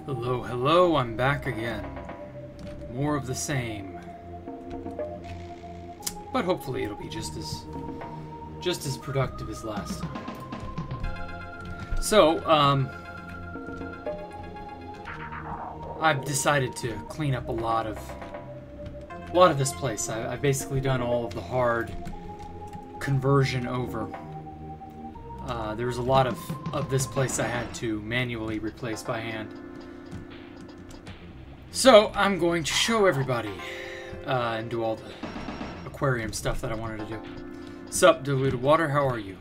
Hello, hello, I'm back again. More of the same. But hopefully it'll be just as productive as last time. So, I've decided to clean up a lot of this place. I've basically done all of the hard conversion over. There was a lot of this place I had to manually replace by hand. So, I'm going to show everybody and do all the aquarium stuff that I wanted to do. Sup, Diluted Water, how are you?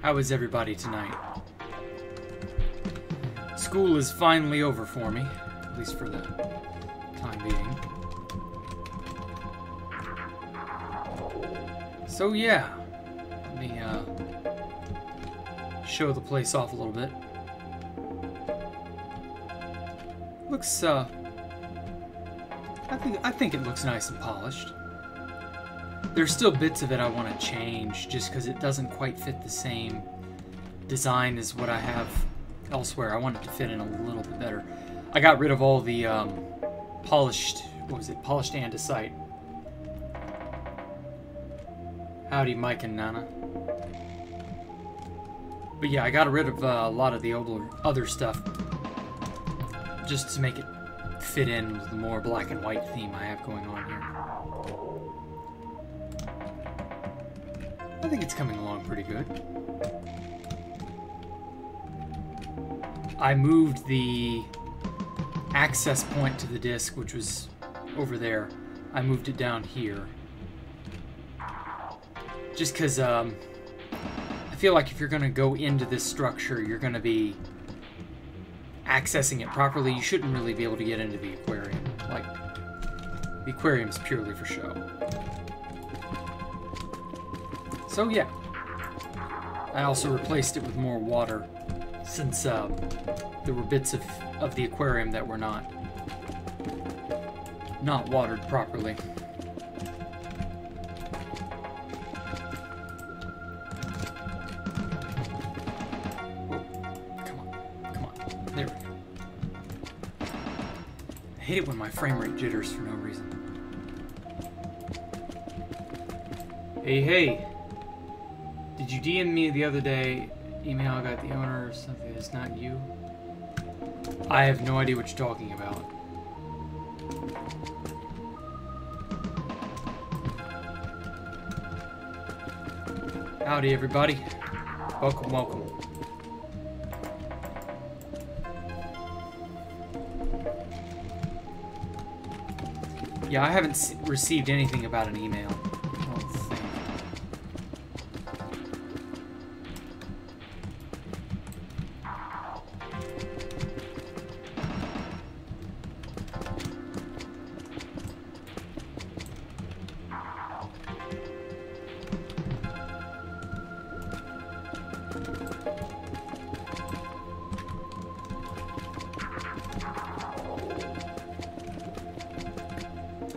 How is everybody tonight? School is finally over for me, at least for the time being. So yeah, let me show the place off a little bit. Looks I think it looks nice and polished. There's still bits of it I want to change just because it doesn't quite fit the same design as what I have elsewhere. I want it to fit in a little bit better. I got rid of all the polished, what was it, polished andesite. Howdy, Mike and Nana. But yeah, I got rid of a lot of the other stuff just to make it fit in with the more black and white theme I have going on here. I think it's coming along pretty good. I moved the access point to the disc, which was over there. I moved it down here. Just because I feel like if you're going to go into this structure, you're going to be accessing it properly. You shouldn't really be able to get into the aquarium. Like, the aquarium is purely for show. So yeah, I also replaced it with more water since there were bits of the aquarium that were not watered properly. There we go. I hate it when my frame rate jitters for no reason. Hey. Did you DM me the other day? Email I got the owner or something that's not you? I have no idea what you're talking about. Howdy, everybody. Welcome, welcome. Yeah, I haven't received anything about an email. I don't think.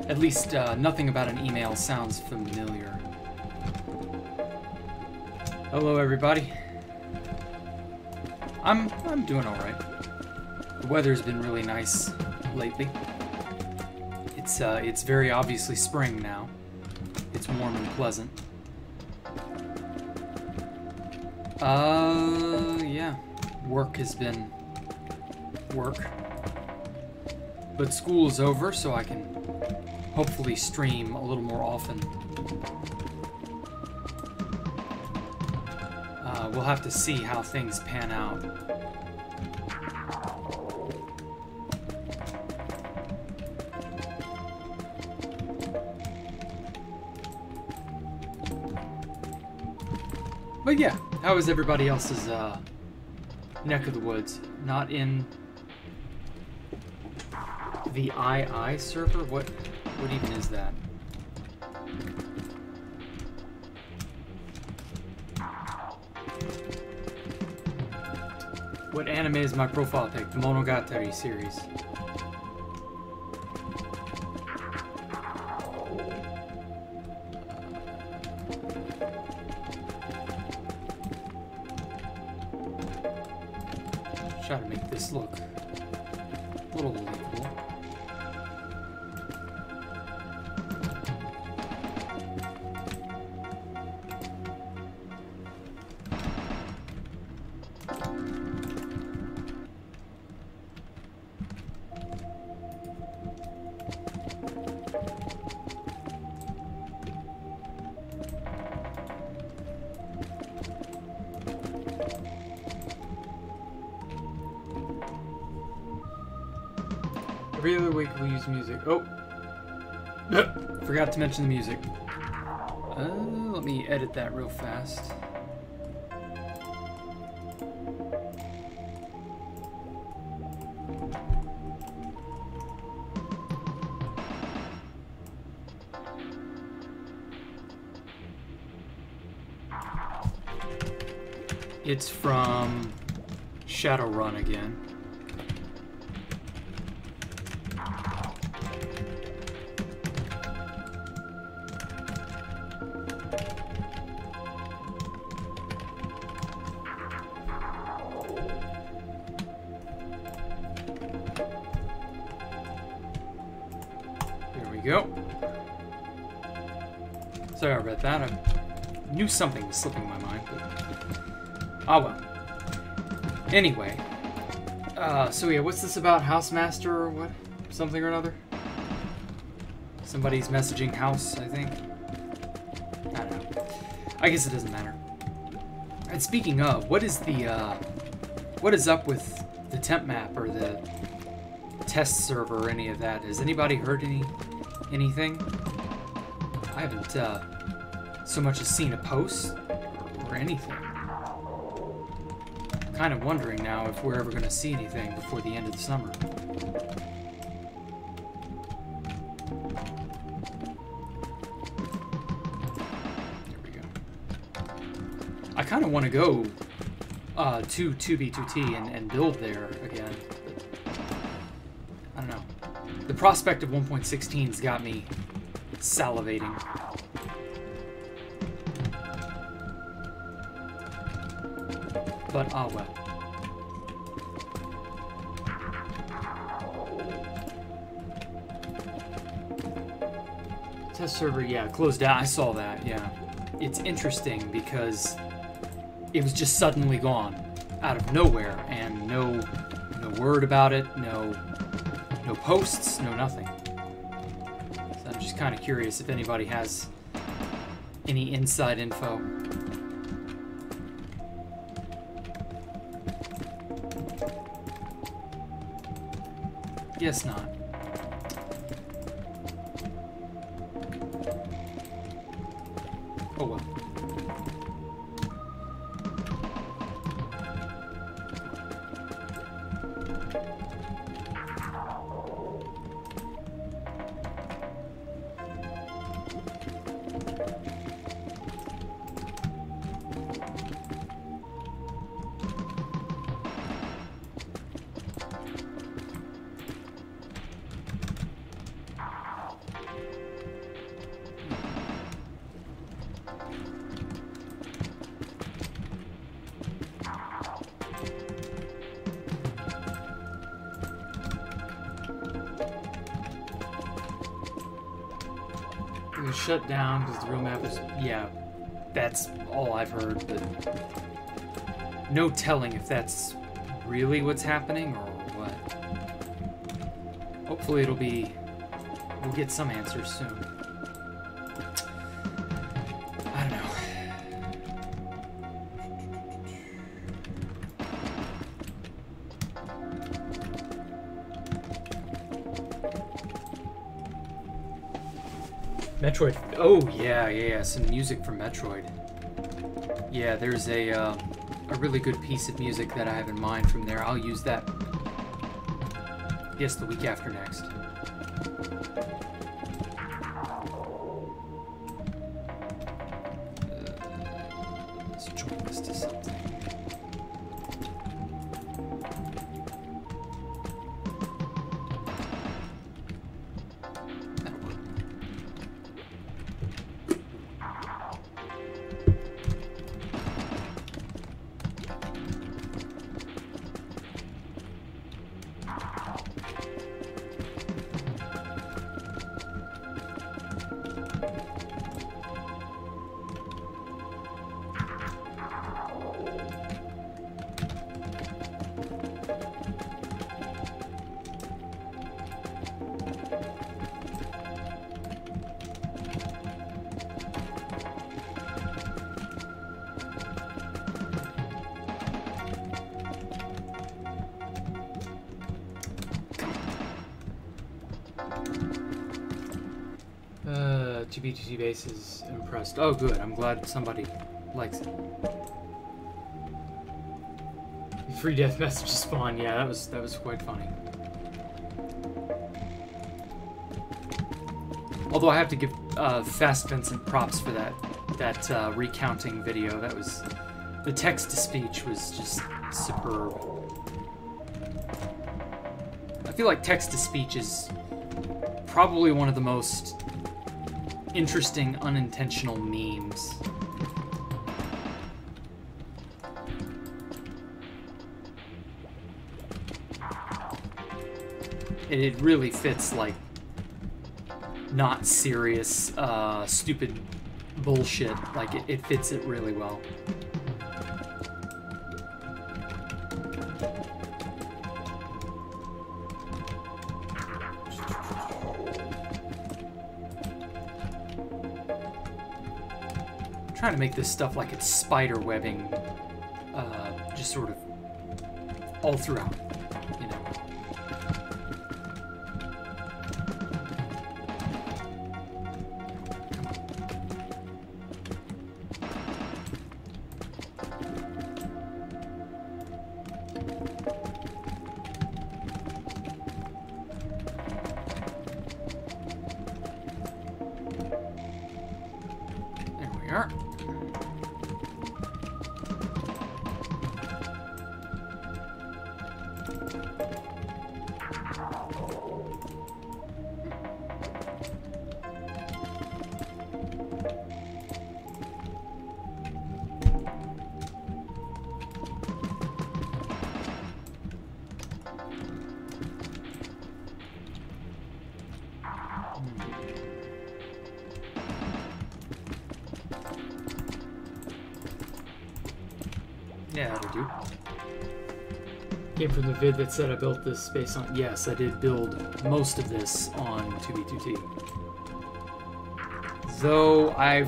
At least nothing about an email sounds familiar. Hello, everybody. I'm doing all right. The weather's been really nice lately. It's very obviously spring now. It's warm and pleasant. Yeah. Work has been work. But school is over, so I can hopefully stream a little more often. We'll have to see how things pan out. But yeah, how is everybody else's neck of the woods? Not in the II server? What even is that? What anime is my profile pic? The Monogatari series. Try to make this look little will be cool. Every other week we use music. Oh! Forgot to mention the music. Let me edit that real fast. It's from Shadowrun again. Go. Sorry about that. I knew something was slipping my mind, but oh well. Anyway, so yeah, what's this about? Housemaster or what? Something or another? Somebody's messaging house, I think. I don't know. I guess it doesn't matter. And speaking of, what is up with the temp map or the test server or any of that? Has anybody heard anything? I haven't so much as seen a post or anything. I'm kind of wondering now if we're ever going to see anything before the end of the summer. There we go. I kind of want to go to 2B2T and build there again. But I don't know. The prospect of 1.16's got me salivating. But, ah well. Test server, yeah, closed down. I saw that, yeah. It's interesting because it was just suddenly gone out of nowhere, and no word about it, no posts, no nothing. So I'm just kind of curious if anybody has any inside info. Guess not. Oh well. Shut down because the real map is, yeah, that's all I've heard, but no telling if that's really what's happening or what. Hopefully we'll get some answers soon. I don't know. Metroid. Oh yeah, some music from Metroid. Yeah, there's a really good piece of music that I have in mind from there. I'll use that. Yes, the week after next. Let's join this to something. TBTT base is impressed. Oh, good. I'm glad somebody likes it. Free death message spawn. Yeah, that was quite funny. Although I have to give Fast Vincent props for that recounting video. That was, the text to speech was just superb. I feel like text to speech is probably one of the most interesting unintentional memes. It really fits, like, not serious, stupid bullshit. Like, it fits it really well. I'm trying to make this stuff like it's spider webbing, just sort of all throughout, you know. Yeah, that'll do. Came from the vid that said I built this based on... Yes, I did build most of this on 2B2T. Though I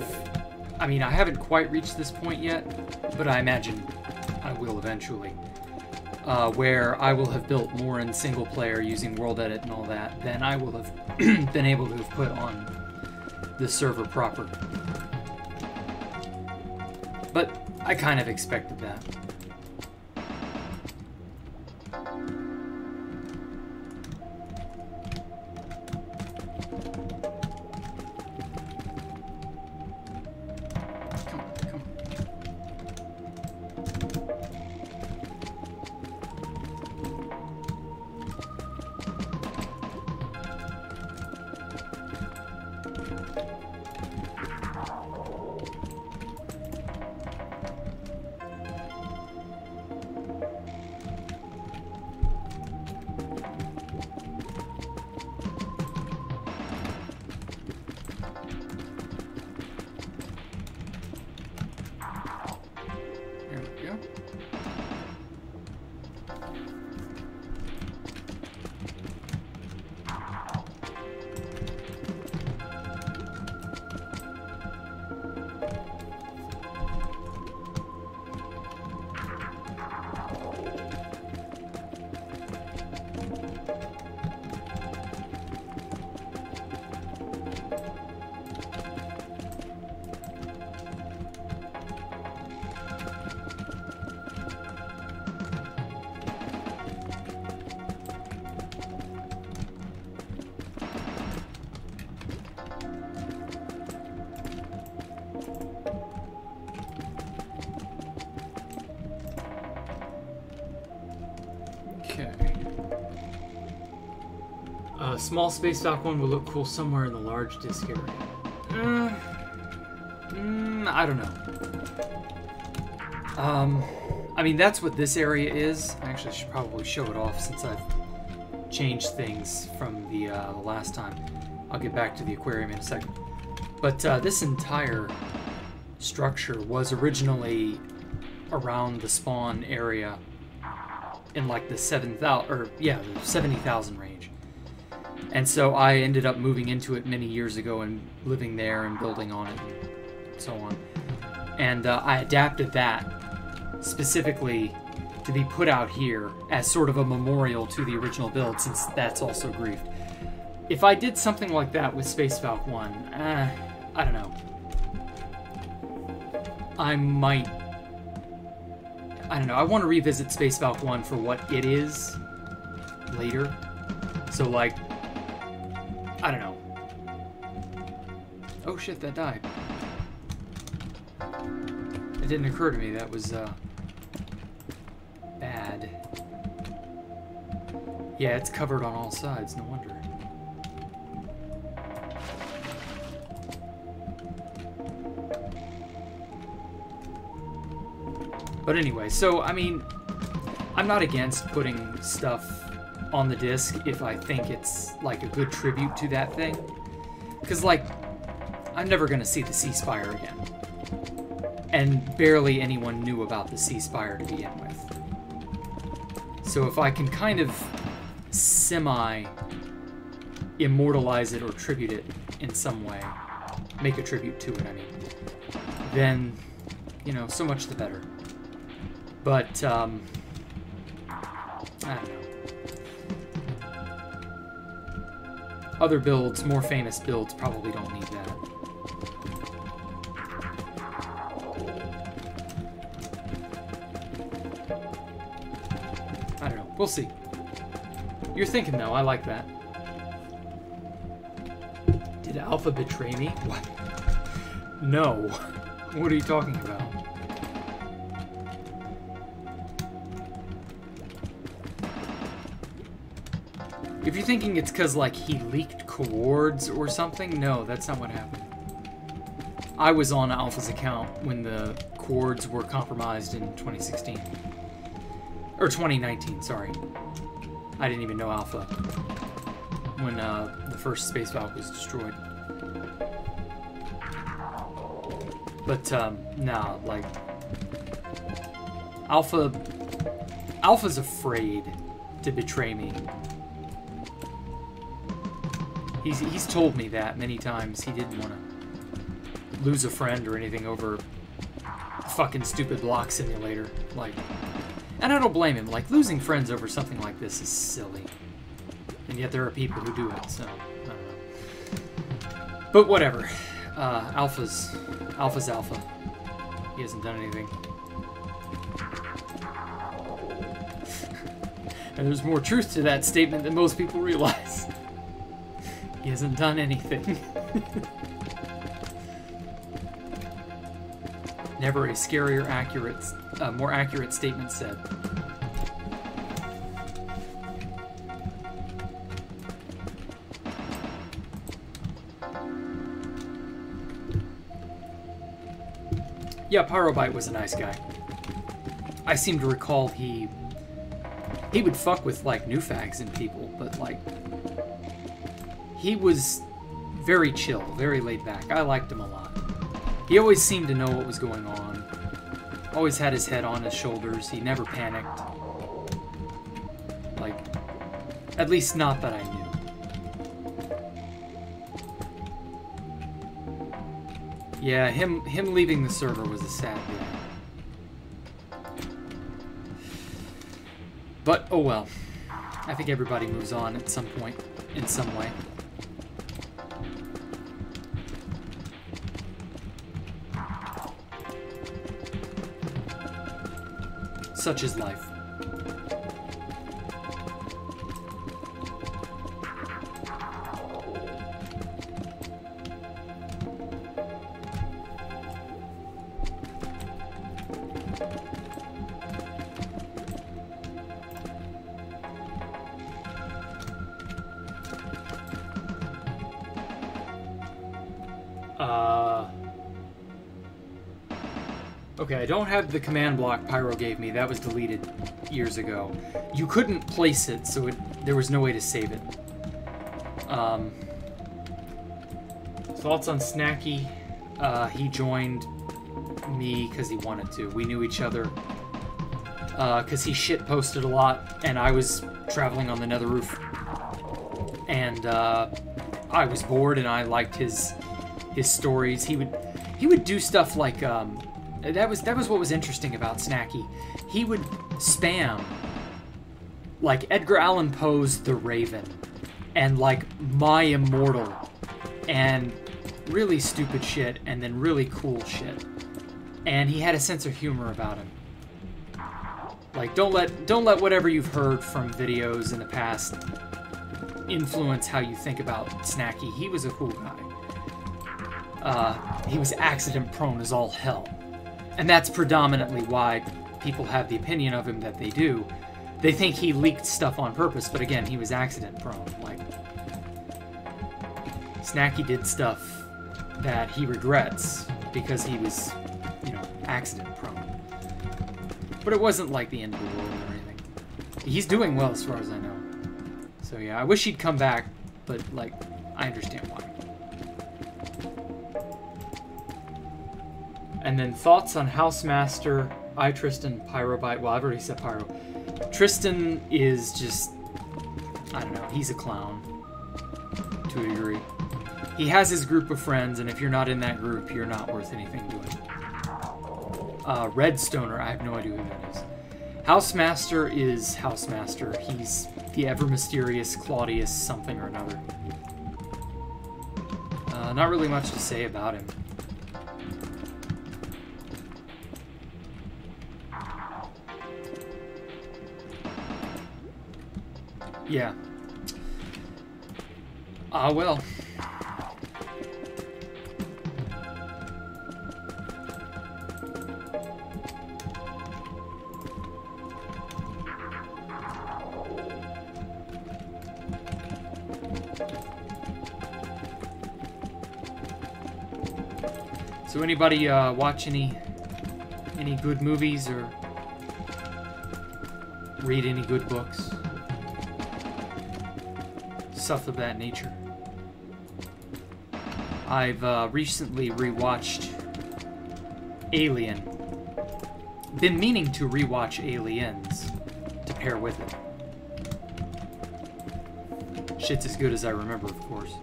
haven't quite reached this point yet, but I imagine I will eventually. Where I will have built more in single player using World Edit and all that than I will have been able to have put on the server proper. But I kind of expected that. Small space dock one will look cool somewhere in the large disk area. I don't know. I mean, that's what this area is. I actually should probably show it off since I've changed things from the last time. I'll get back to the aquarium in a second. But this entire structure was originally around the spawn area in like the 70,000 range. And so I ended up moving into it many years ago and living there and building on it and so on. And I adapted that specifically to be put out here as sort of a memorial to the original build, since that's also griefed. If I did something like that with Space Valk 1, I don't know. I might... I don't know. I want to revisit Space Valk 1 for what it is later. So, like... I don't know. Oh shit, that died. It didn't occur to me that was, bad. Yeah, it's covered on all sides, no wonder. But anyway, so, I mean, I'm not against putting stuff on the disc if I think it's, like, a good tribute to that thing. Because, like, I'm never going to see the Sea Spire again. And barely anyone knew about the Sea Spire to begin with. So if I can kind of semi-immortalize it or tribute it in some way, make a tribute to it, I mean, then, you know, so much the better. But, I don't know. Other builds, more famous builds, probably don't need that. I don't know. We'll see. You're thinking, though. I like that. Did Alpha betray me? What? No. What are you talking about? If you're thinking it's because, like, he leaked coords or something, no, that's not what happened. I was on Alpha's account when the coords were compromised in 2016. Or 2019, sorry. I didn't even know Alpha when the first Space Valk was destroyed. But, nah, like... Alpha's afraid to betray me. He's told me that many times. He didn't want to lose a friend or anything over a fucking stupid block simulator. Like, and I don't blame him. Like, losing friends over something like this is silly. And yet there are people who do it, so I don't know. But whatever. Alpha's Alpha. He hasn't done anything. And there's more truth to that statement than most people realize. He hasn't done anything. Never a scarier, more accurate statement said. Yeah, Pyrobite was a nice guy. I seem to recall he would fuck with, like, new fags and people, but, like, he was very chill, very laid back. I liked him a lot. He always seemed to know what was going on. Always had his head on his shoulders. He never panicked. Like, at least not that I knew. Yeah, him leaving the server was a sad day. But, oh well. I think everybody moves on at some point, in some way. Such is life. Okay, I don't have the command block Pyro gave me. That was deleted years ago. You couldn't place it, so there was no way to save it. Thoughts on Snacky? He joined me because he wanted to. We knew each other because he shit-posted a lot, and I was traveling on the Nether Roof. And I was bored, and I liked his stories. He would do stuff like... That was what was interesting about Snacky. He would spam, like, Edgar Allan Poe's The Raven, and, like, My Immortal, and really stupid shit and then really cool shit. And he had a sense of humor about him. Like, don't let whatever you've heard from videos in the past influence how you think about Snacky. He was a cool guy. He was accident prone as all hell. And that's predominantly why people have the opinion of him that they do. They think he leaked stuff on purpose, but again, he was accident prone. Like, Snacky did stuff that he regrets because he was, you know, accident prone. But it wasn't like the end of the world or anything. He's doing well as far as I know. So yeah, I wish he'd come back, but like, I understand why. And then thoughts on Housemaster, Tristan, Pyrobite. Well, I've already said Pyro. Tristan is just, I don't know, he's a clown to a degree. He has his group of friends, and if you're not in that group, you're not worth anything to him. Redstoner, I have no idea who that is. Housemaster is Housemaster. He's the ever-mysterious Claudius something or another. Not really much to say about him. Yeah. Well. So anybody watch any good movies or read any good books? Stuff of that nature. I've recently rewatched Alien. Been meaning to rewatch Aliens to pair with it. Shit's as good as I remember, of course.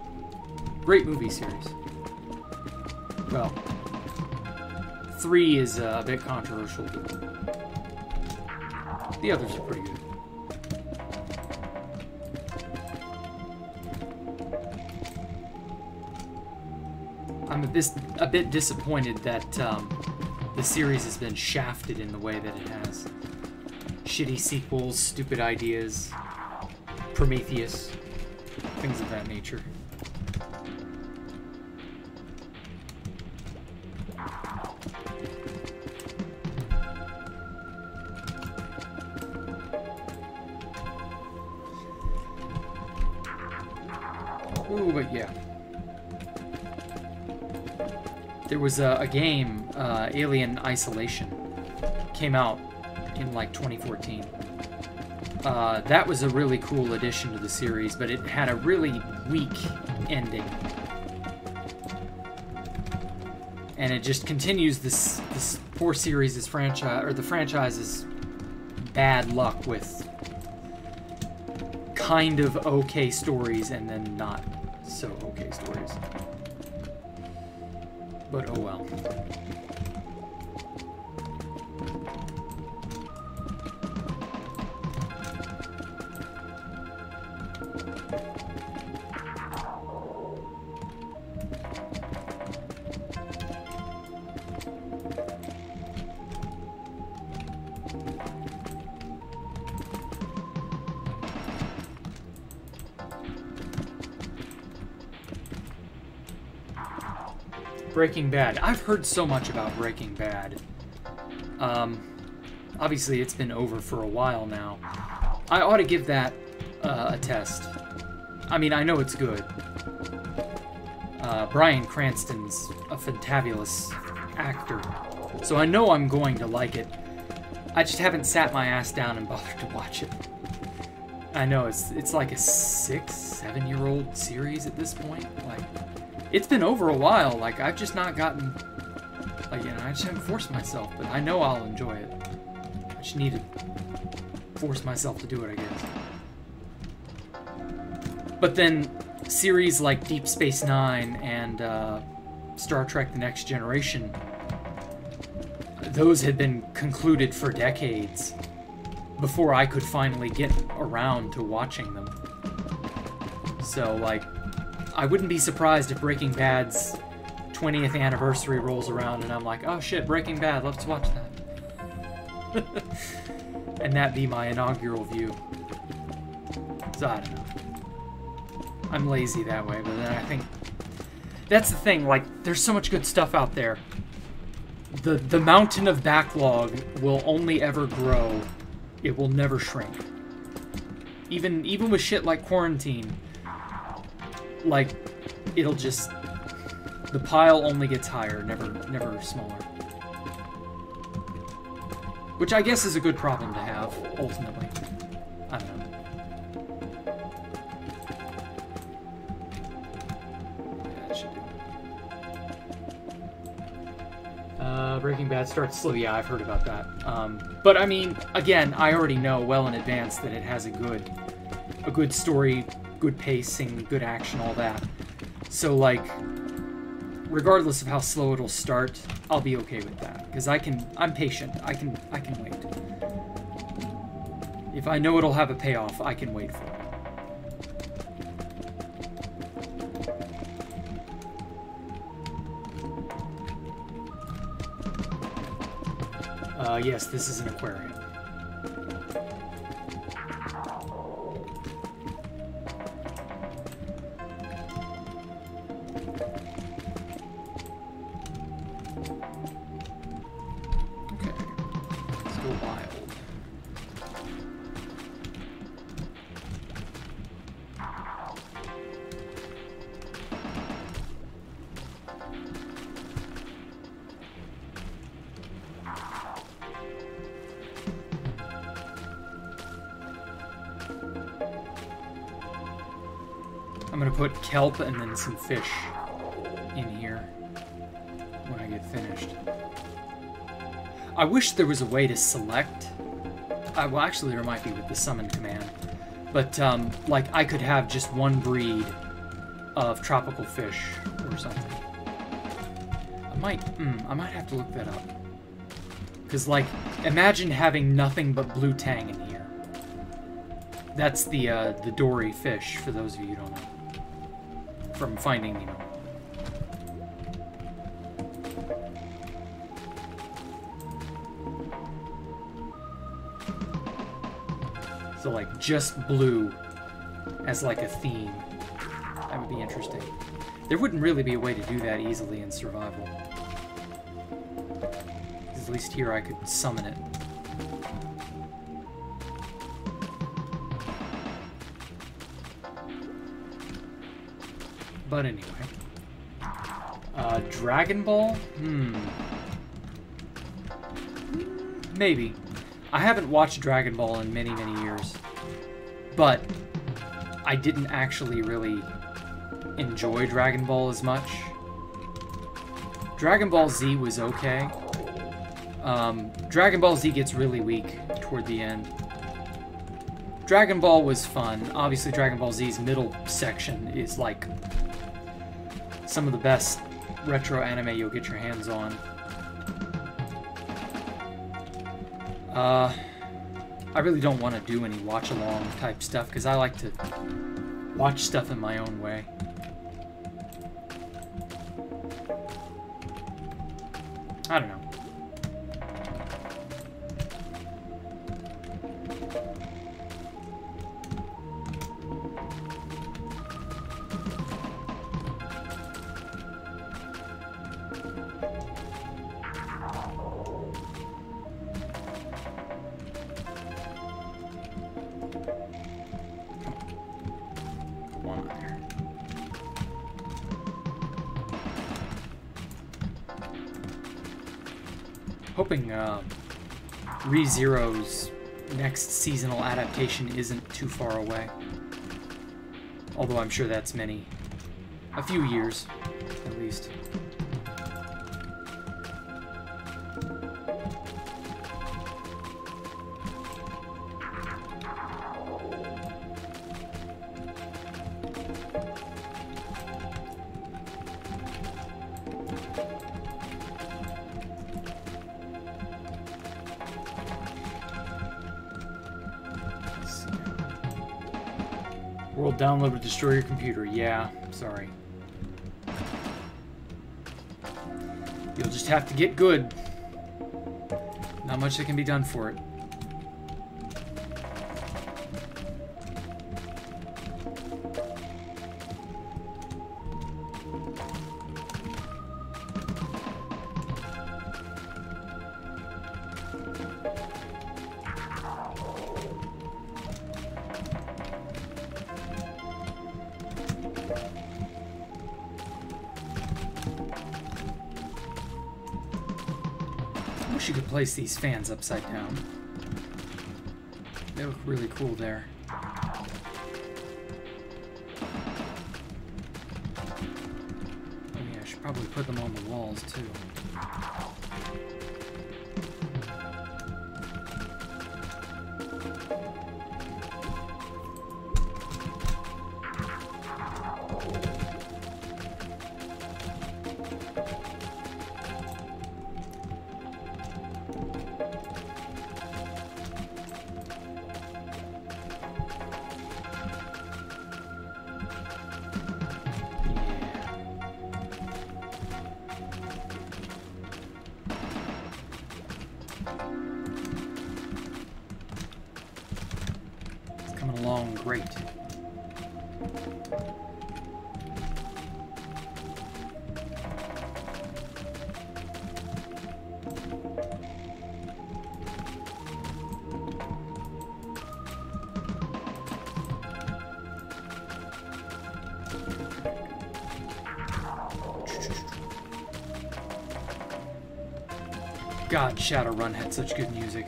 Great movie series. Well, 3 is a bit controversial, but the others are pretty good. I'm a bit disappointed that the series has been shafted in the way that it has. Shitty sequels, stupid ideas, Prometheus, things of that nature. Ooh, but yeah. There was a game, Alien Isolation, came out in like 2014. That was a really cool addition to the series, but it had a really weak ending. And it just continues this poor series' franchise, or the franchise's bad luck with kind of okay stories and then not so okay stories. But oh well. Breaking Bad. I've heard so much about Breaking Bad. Obviously, it's been over for a while now. I ought to give that a test. I mean, I know it's good. Bryan Cranston's a fantabulous actor, so I know I'm going to like it. I just haven't sat my ass down and bothered to watch it. I know it's like a 6-7-year-old series at this point. Like, it's been over a while. Like, I've just not gotten, like, you know, I just haven't forced myself, but I know I'll enjoy it. I just need to force myself to do it, I guess. But then series like Deep Space Nine and Star Trek The Next Generation, those had been concluded for decades before I could finally get around to watching them. So, like, I wouldn't be surprised if Breaking Bad's 20th anniversary rolls around and I'm like, oh shit, Breaking Bad, let's watch that. And that be my inaugural view. So I don't know. I'm lazy that way, but then I think that's the thing, like, there's so much good stuff out there. The mountain of backlog will only ever grow. It will never shrink. Even with shit like Quarantine, like, it'll just, the pile only gets higher, never smaller. Which I guess is a good problem to have, ultimately. I don't know. Yeah, that should do it. Breaking Bad starts slow. Yeah, I've heard about that. But I mean, again, I already know well in advance that it has a good story, good pacing, good action, all that. So, like, regardless of how slow it'll start, I'll be okay with that. Because I'm patient. I can wait. If I know it'll have a payoff, I can wait for it. Yes, this is an aquarium. I'm gonna put kelp and then some fish in here when I get finished. I wish there was a way to select. Well, actually, there might be with the summon command. But, like, I could have just one breed of tropical fish or something. I might have to look that up. Because, like, imagine having nothing but blue tang in here. That's the dory fish, for those of you who don't know. From Finding Nemo. So, like, just blue as, like, a theme. That would be interesting. There wouldn't really be a way to do that easily in survival. Because at least here I could summon it. But anyway. Dragon Ball? Maybe. I haven't watched Dragon Ball in many, many years. But I didn't actually really enjoy Dragon Ball as much. Dragon Ball Z was okay. Dragon Ball Z gets really weak toward the end. Dragon Ball was fun. Obviously, Dragon Ball Z's middle section is like some of the best retro anime you'll get your hands on. I really don't want to do any watch-along type stuff, because I like to watch stuff in my own way. I don't know. Hoping ReZero's next seasonal adaptation isn't too far away. Although I'm sure that's a few years, at least. World download to destroy your computer. Yeah, sorry. You'll just have to get good. Not much that can be done for it. You could place these fans upside down. They look really cool there. Oh yeah, I should probably put them on the walls too. Great. God, Shadowrun had such good music.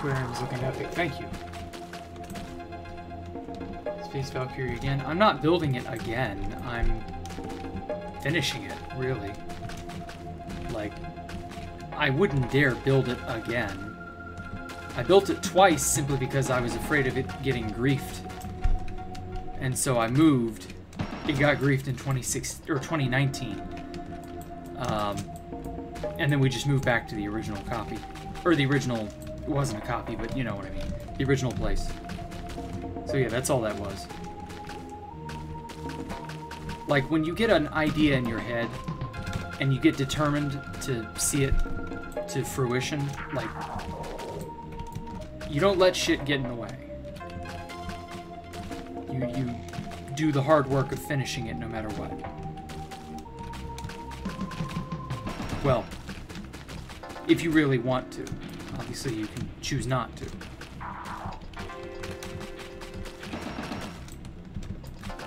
Aquarium's looking epic. Thank you. Space Valkyria again. I'm not building it again. I'm finishing it, really. Like, I wouldn't dare build it again. I built it twice simply because I was afraid of it getting griefed. And so I moved. It got griefed in 2019. And then we just moved back to the original copy. Or the original... It wasn't a copy, but you know what I mean. The original place. So yeah, that's all that was. Like, when you get an idea in your head, and you get determined to see it to fruition, like, you don't let shit get in the way. You do the hard work of finishing it no matter what. Well, if you really want to. Obviously, you can choose not to.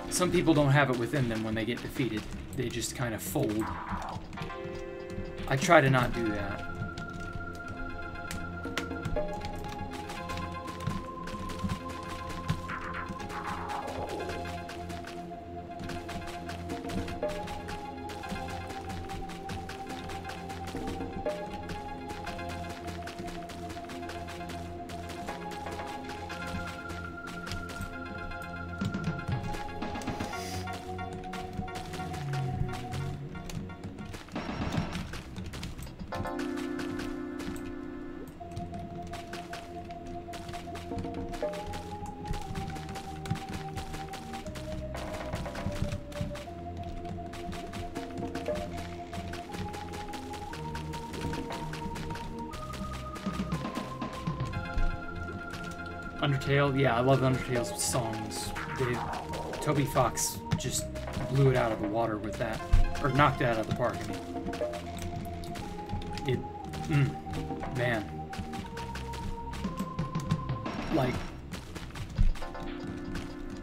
Some people don't have it within them when they get defeated. They just kind of fold. I try to not do that. Undertale, yeah, I love Undertale's songs. Toby Fox just blew it out of the water with that, or knocked it out of the park. I mean, man, like,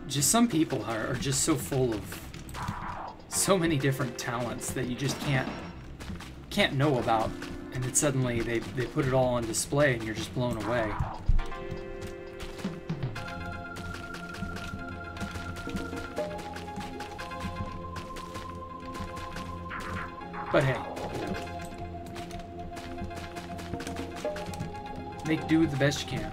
just some people are just so full of so many different talents that you just can't know about, and then suddenly they put it all on display, and you're just blown away. But hey, make do with the best you can.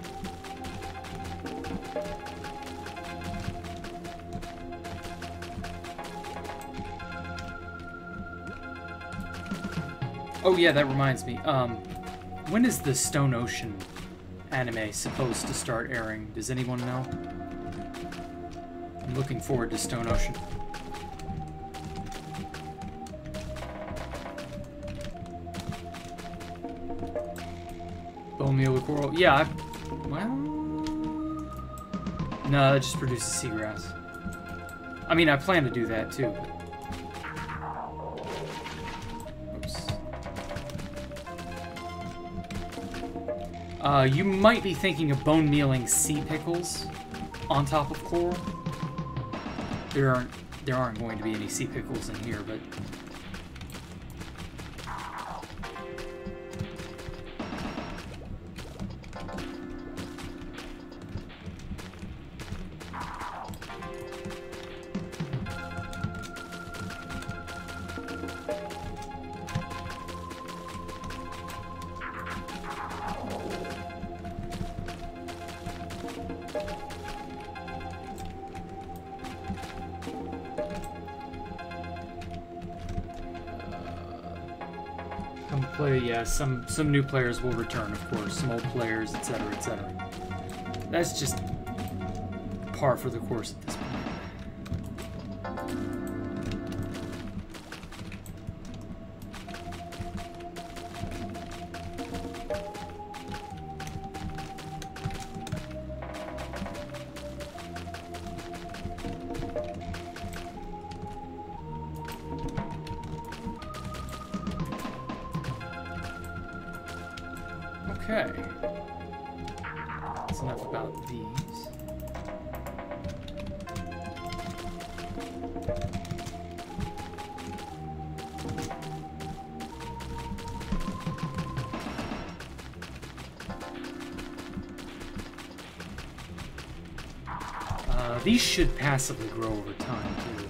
Oh yeah, that reminds me. When is the Stone Ocean anime supposed to start airing? Does anyone know? I'm looking forward to Stone Ocean. Bone meal of coral. Yeah, well... No, that just produces seagrass. I mean, I plan to do that too. You might be thinking of bone mealing sea pickles on top of coral. There aren't going to be any sea pickles in here, but some new players will return, of course, some old players, etc., etc. That's just par for the course at this point. Okay. That's enough about these. These should passively grow over time, too.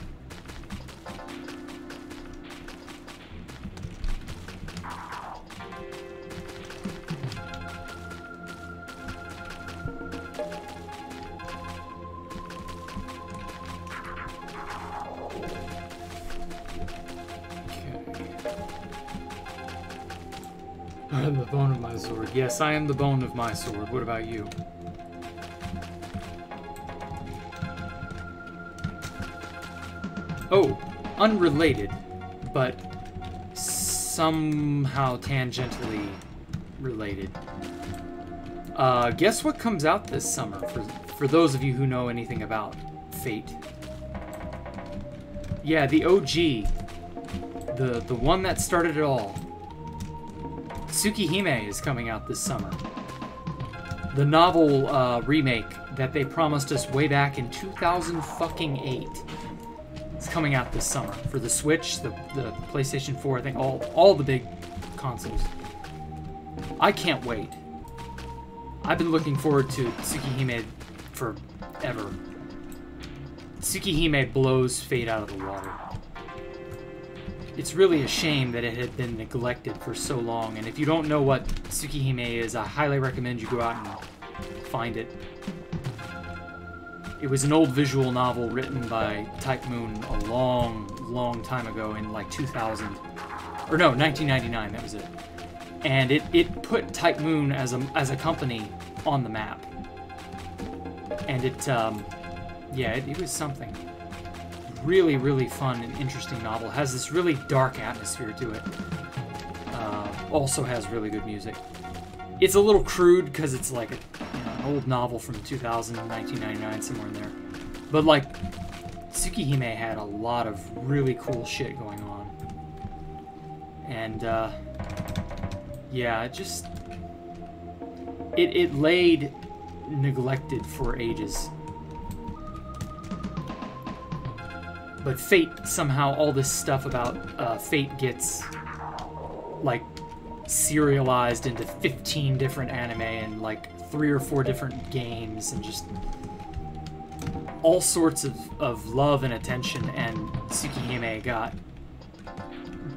I am the bone of my sword. Yes, I am the bone of my sword. What about you? Oh, unrelated, but somehow tangentially related. Guess what comes out this summer for those of you who know anything about Fate? Yeah, the OG. The one that started it all. Tsukihime is coming out this summer. The novel remake that they promised us way back in 2008. It's coming out this summer for the Switch, the PlayStation 4, I think all the big consoles. I can't wait. I've been looking forward to Tsukihime forever. Tsukihime blows Fate out of the water. It's really a shame that it had been neglected for so long, and if you don't know what Tsukihime is, I highly recommend you go out and find it. It was an old visual novel written by Type Moon a long time ago in like 2000. Or no, 1999, that was it. And it put Type Moon as a company on the map. And it was something. Really, really fun and interesting novel. Has this really dark atmosphere to it. Also has really good music. It's a little crude because it's like an old novel from 2000, 1999, somewhere in there. But like, Tsukihime had a lot of really cool shit going on. And yeah, it laid neglected for ages. But Fate, somehow, all this stuff about Fate gets, like, serialized into 15 different anime and, like, 3 or 4 different games and just all sorts of love and attention, and Tsukihime got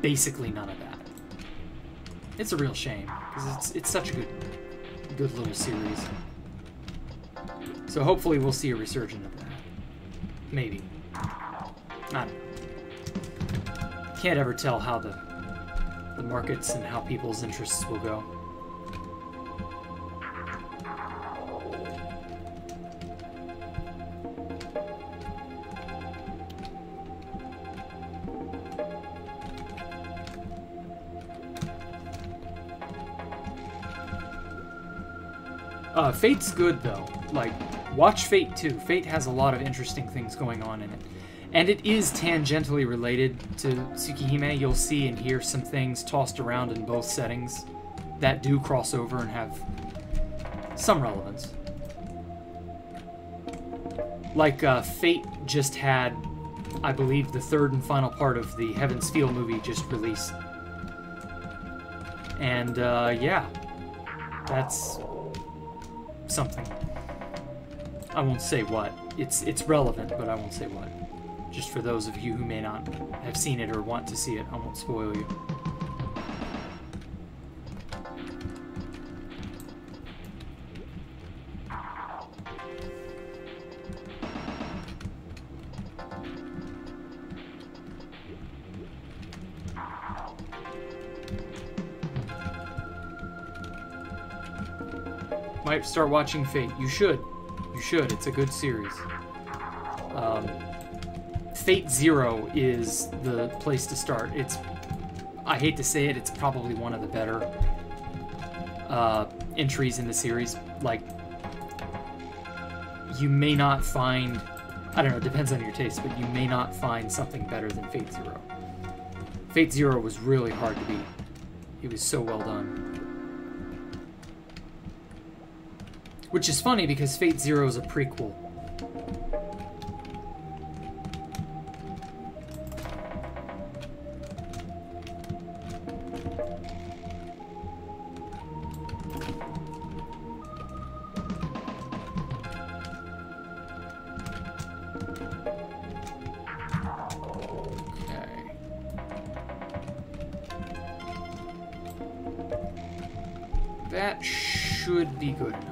basically none of that. It's a real shame, because it's such a good little series. So hopefully we'll see a resurgence of that. Maybe. I don't know. Can't ever tell how the markets and how people's interests will go. Fate's good, though. Like, watch Fate, too. Fate has a lot of interesting things going on in it. And it is tangentially related to Tsukihime. You'll see and hear some things tossed around in both settings that do cross over and have some relevance. Like, Fate just had, I believe, the third and final part of the Heaven's Feel movie just released. And, yeah. That's something. I won't say what. It's relevant, but I won't say what. Just for those of you who may not have seen it or want to see it, I won't spoil you. Might start watching Fate. You should. You should. It's a good series. Fate Zero is the place to start. It's, I hate to say it, it's probably one of the better entries in the series. Like, you may not find, I don't know, it depends on your taste, but you may not find something better than Fate Zero. Fate Zero was really hard to beat. It was so well done. Which is funny because Fate Zero is a prequel. That should be good enough.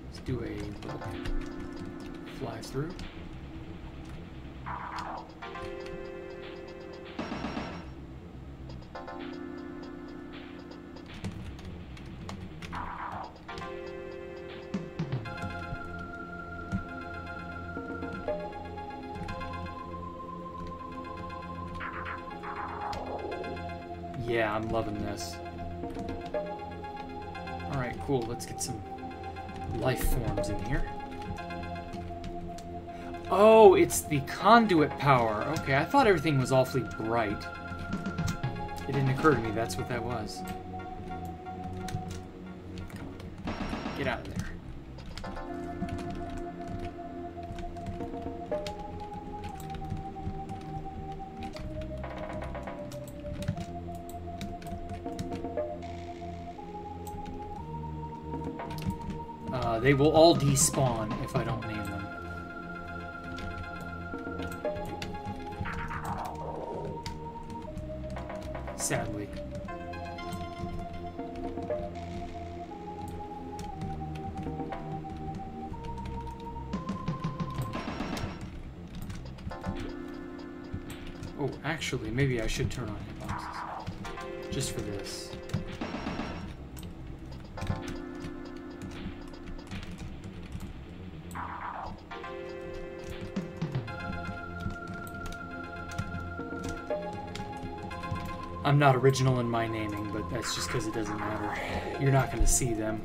Let's do a little fly through. Yeah, I'm loving this. Alright, cool. Let's get some life forms in here. Oh, it's the conduit power. Okay, I thought everything was awfully bright. It didn't occur to me that's what that was. Get out of there. They will all despawn if I don't name them. Sadly. Oh, actually, maybe I should turn on hitboxes. Just for this. I'm not original in my naming, but that's just because it doesn't matter. You're not going to see them.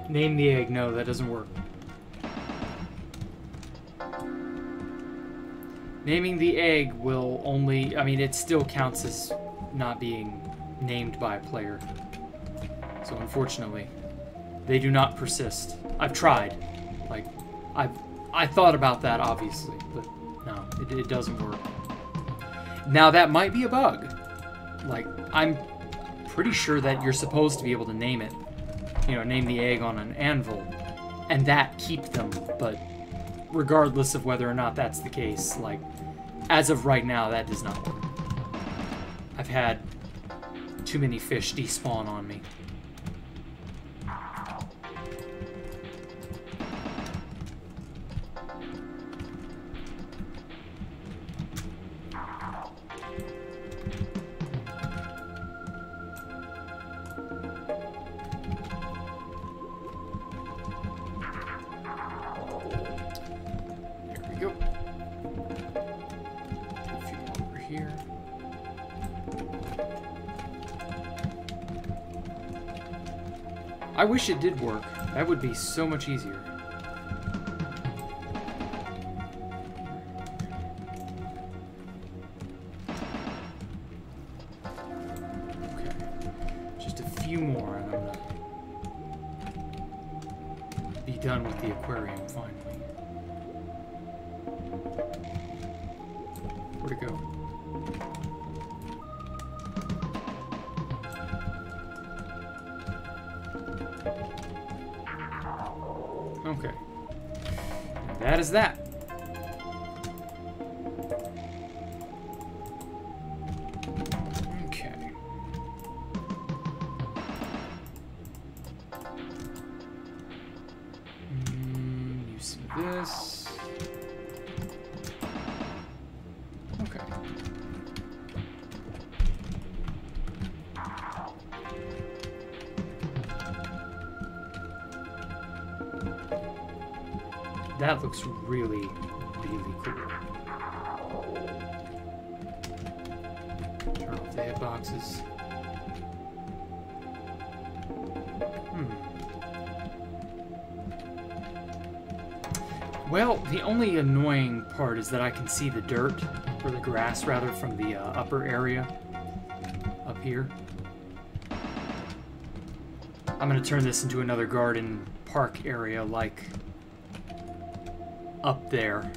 Name the egg. No, that doesn't work. Naming the egg will only... I mean, it still counts as not being named by a player. So, unfortunately, they do not persist. I've tried. Like, I thought about that, obviously, but no, it doesn't work. Now, that might be a bug. Like, I'm pretty sure that you're supposed to be able to name it. You know, name the egg on an anvil, and that keep them, but regardless of whether or not that's the case, like, as of right now, that does not work. I've had too many fish despawn on me. I wish it did work. That would be so much easier. Okay. Just a few more and I'm gonna be done with the aquarium finally. Where'd it go? Okay. And that is that. Okay. Use this. Okay. That looks really, really cool. Turn off the hitboxes. Well, the only annoying part is that I can see the dirt, or the grass rather, from the upper area up here. I'm going to turn this into another garden park area like up there.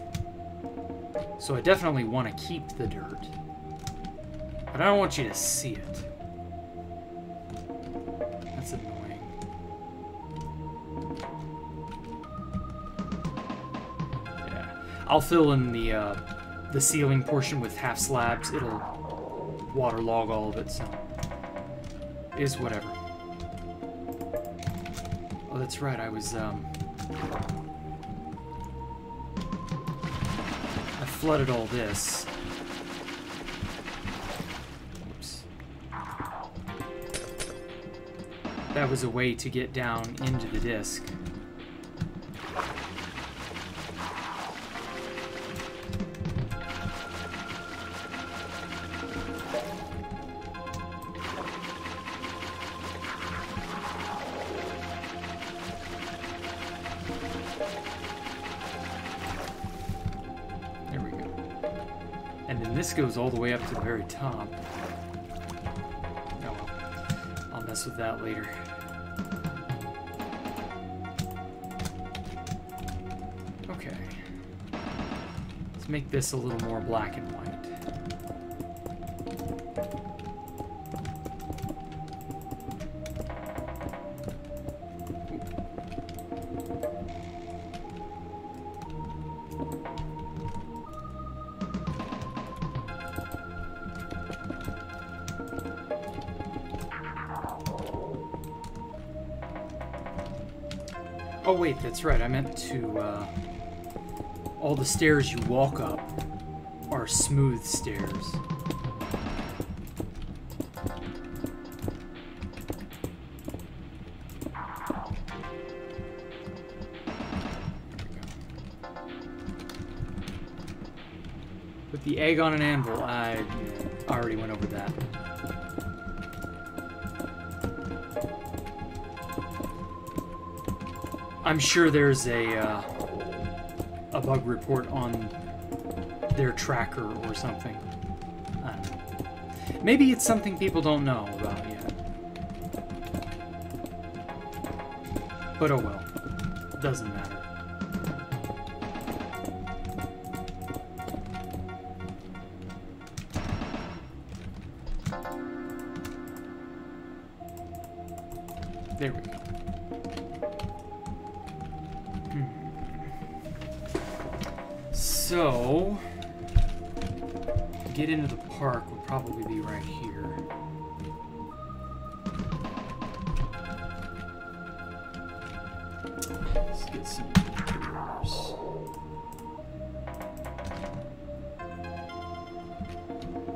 So I definitely want to keep the dirt. But I don't want you to see it. That's annoying. Yeah. I'll fill in the ceiling portion with half slabs. It'll waterlog all of it, so it is whatever. Oh, that's right. I was flooded all this. Oops. That was a way to get down into the disc. This goes all the way up to the very top. Oh well. I'll mess with that later. Okay. Let's make this a little more black and white. Oh wait, that's right, I meant to, all the stairs you walk up are smooth stairs. Put the egg on an anvil, I already went over that. I'm sure there's a bug report on their tracker or something. I don't know. Maybe it's something people don't know about yet. But oh well. Doesn't matter. There we go. So, to get into the park would probably be right here. Let's get some doors.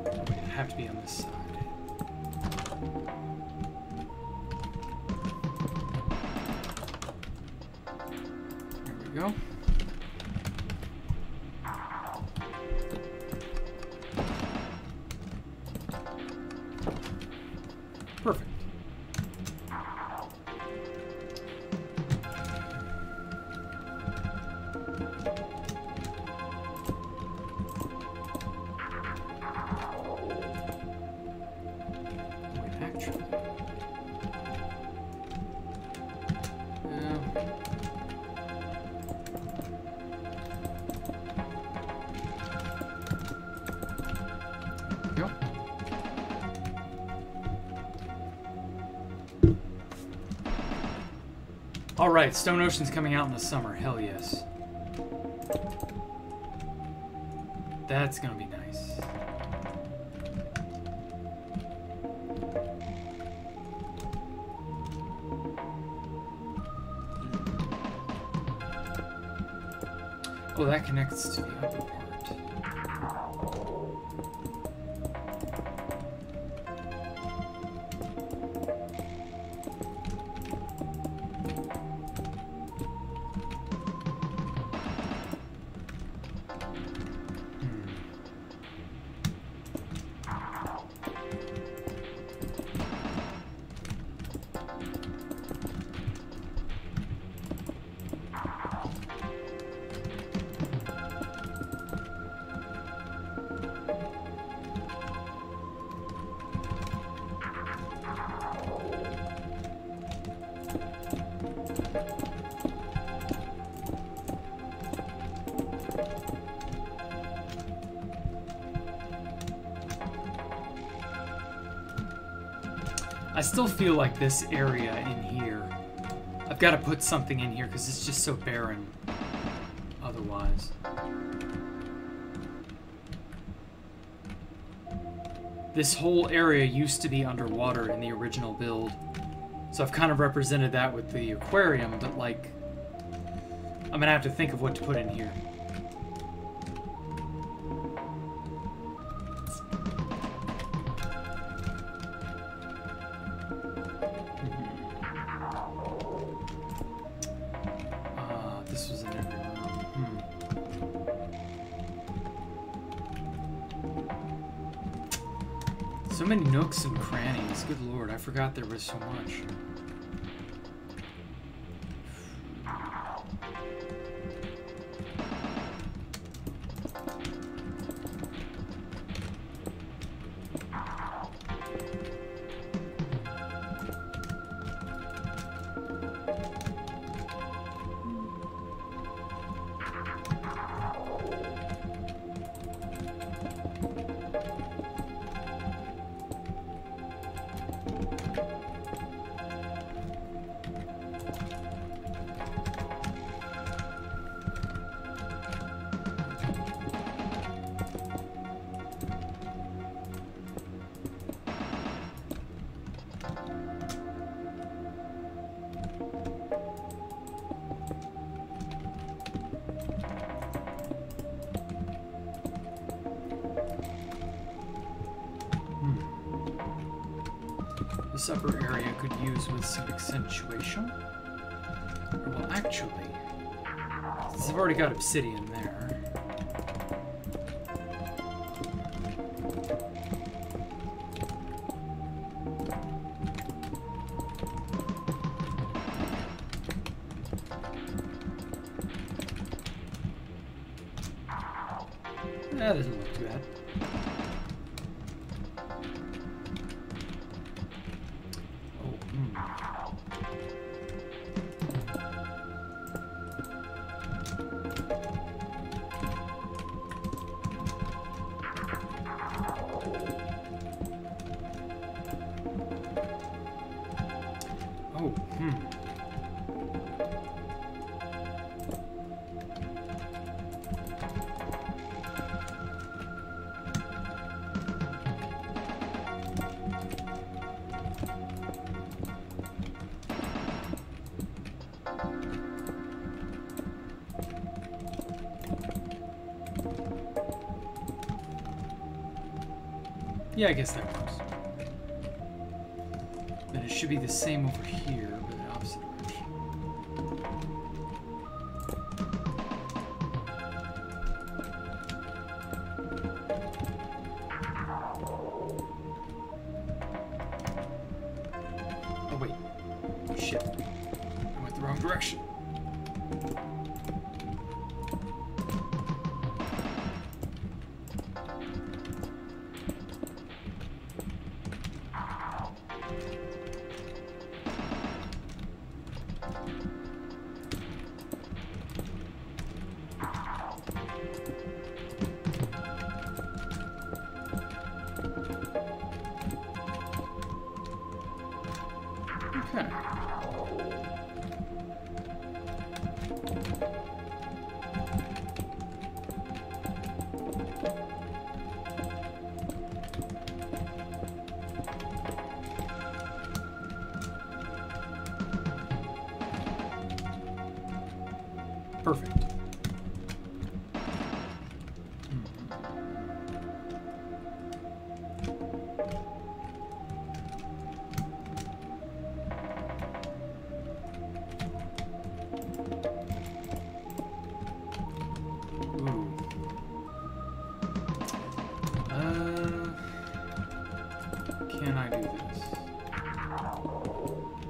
It'd have to be on this side. There we go. Perfect. Wait, actually. There we go. Alright, Stone Ocean's coming out in the summer. Hell yes. That's gonna be nice. Oh, that connects to the upper part. I still feel like this area in here, I've got to put something in here because it's just so barren otherwise. This whole area used to be underwater in the original build, so I've kind of represented that with the aquarium, but like, I'm gonna have to think of what to put in here. This was in every room. So many nooks and crannies. Good lord, I forgot there was so much. This upper area could use with some accentuation. Well, actually, since I've already got obsidian there. That doesn't look too bad. Yeah, I guess that works. Then it should be the same over here, but the opposite direction. Oh, wait. Shit. I went the wrong direction. Okay. Perfect. Can I do this?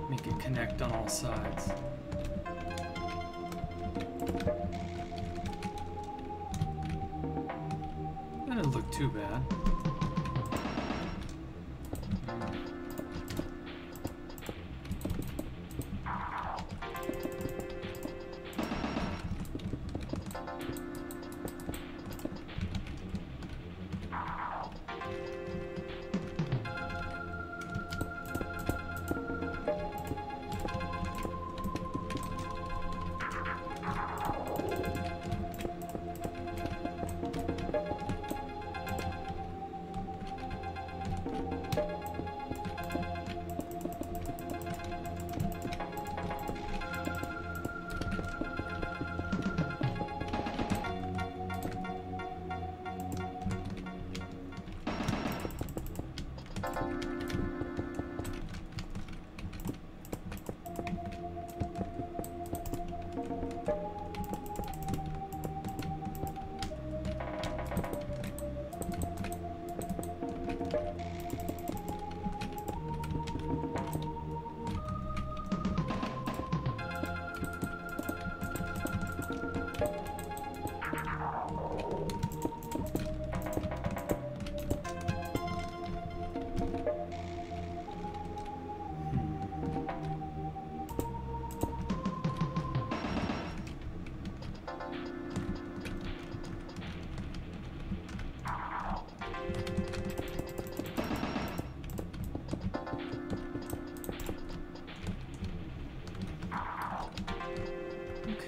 Make it connect on all sides. That didn't look too bad.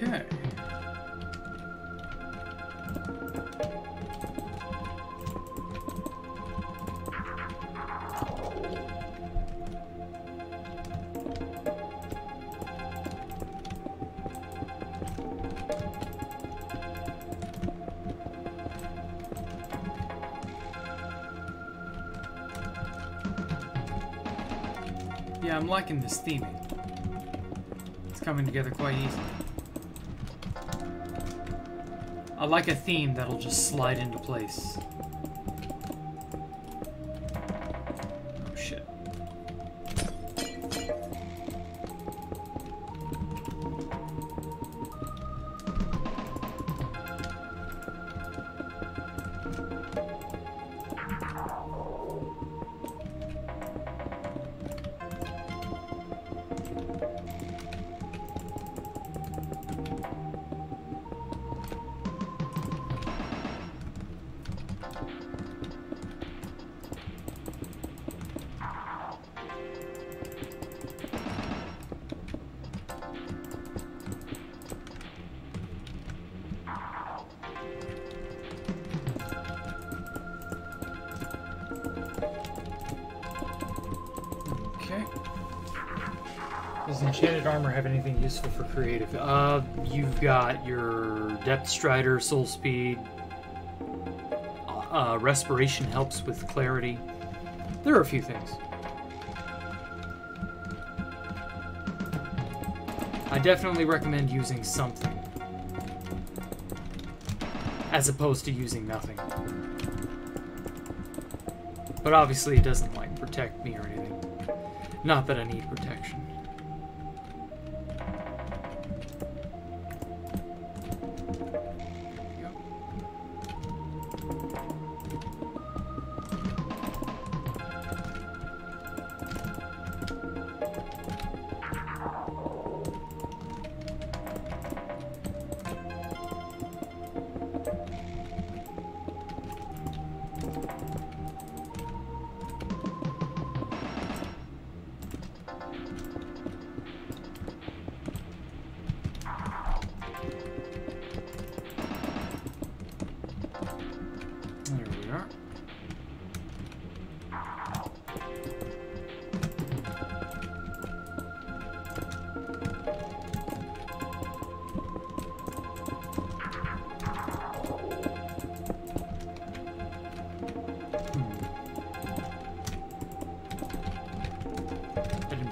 Okay. Yeah, I'm liking this theming. It's coming together quite easily. I like a theme that'll just slide into place. Oh shit. Does enchanted armor have anything useful for creative? You've got your depth strider, soul speed. Respiration helps with clarity. There are a few things. I definitely recommend using something, as opposed to using nothing. But obviously it doesn't, like, protect me or anything. Not that I need protection.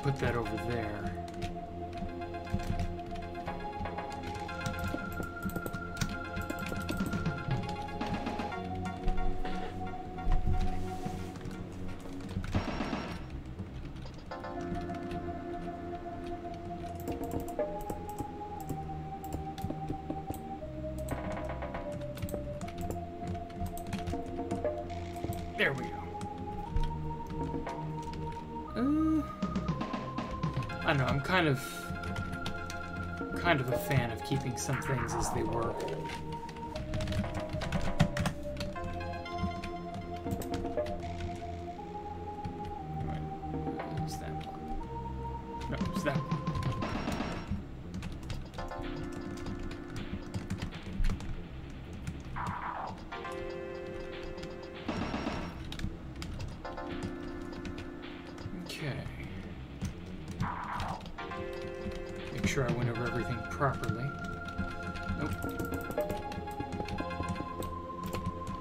Put that over there. There we go. I don't know, I'm kind of a fan of keeping some things as they were. What's that one? No, it's that one. Sure I went over everything properly. Nope.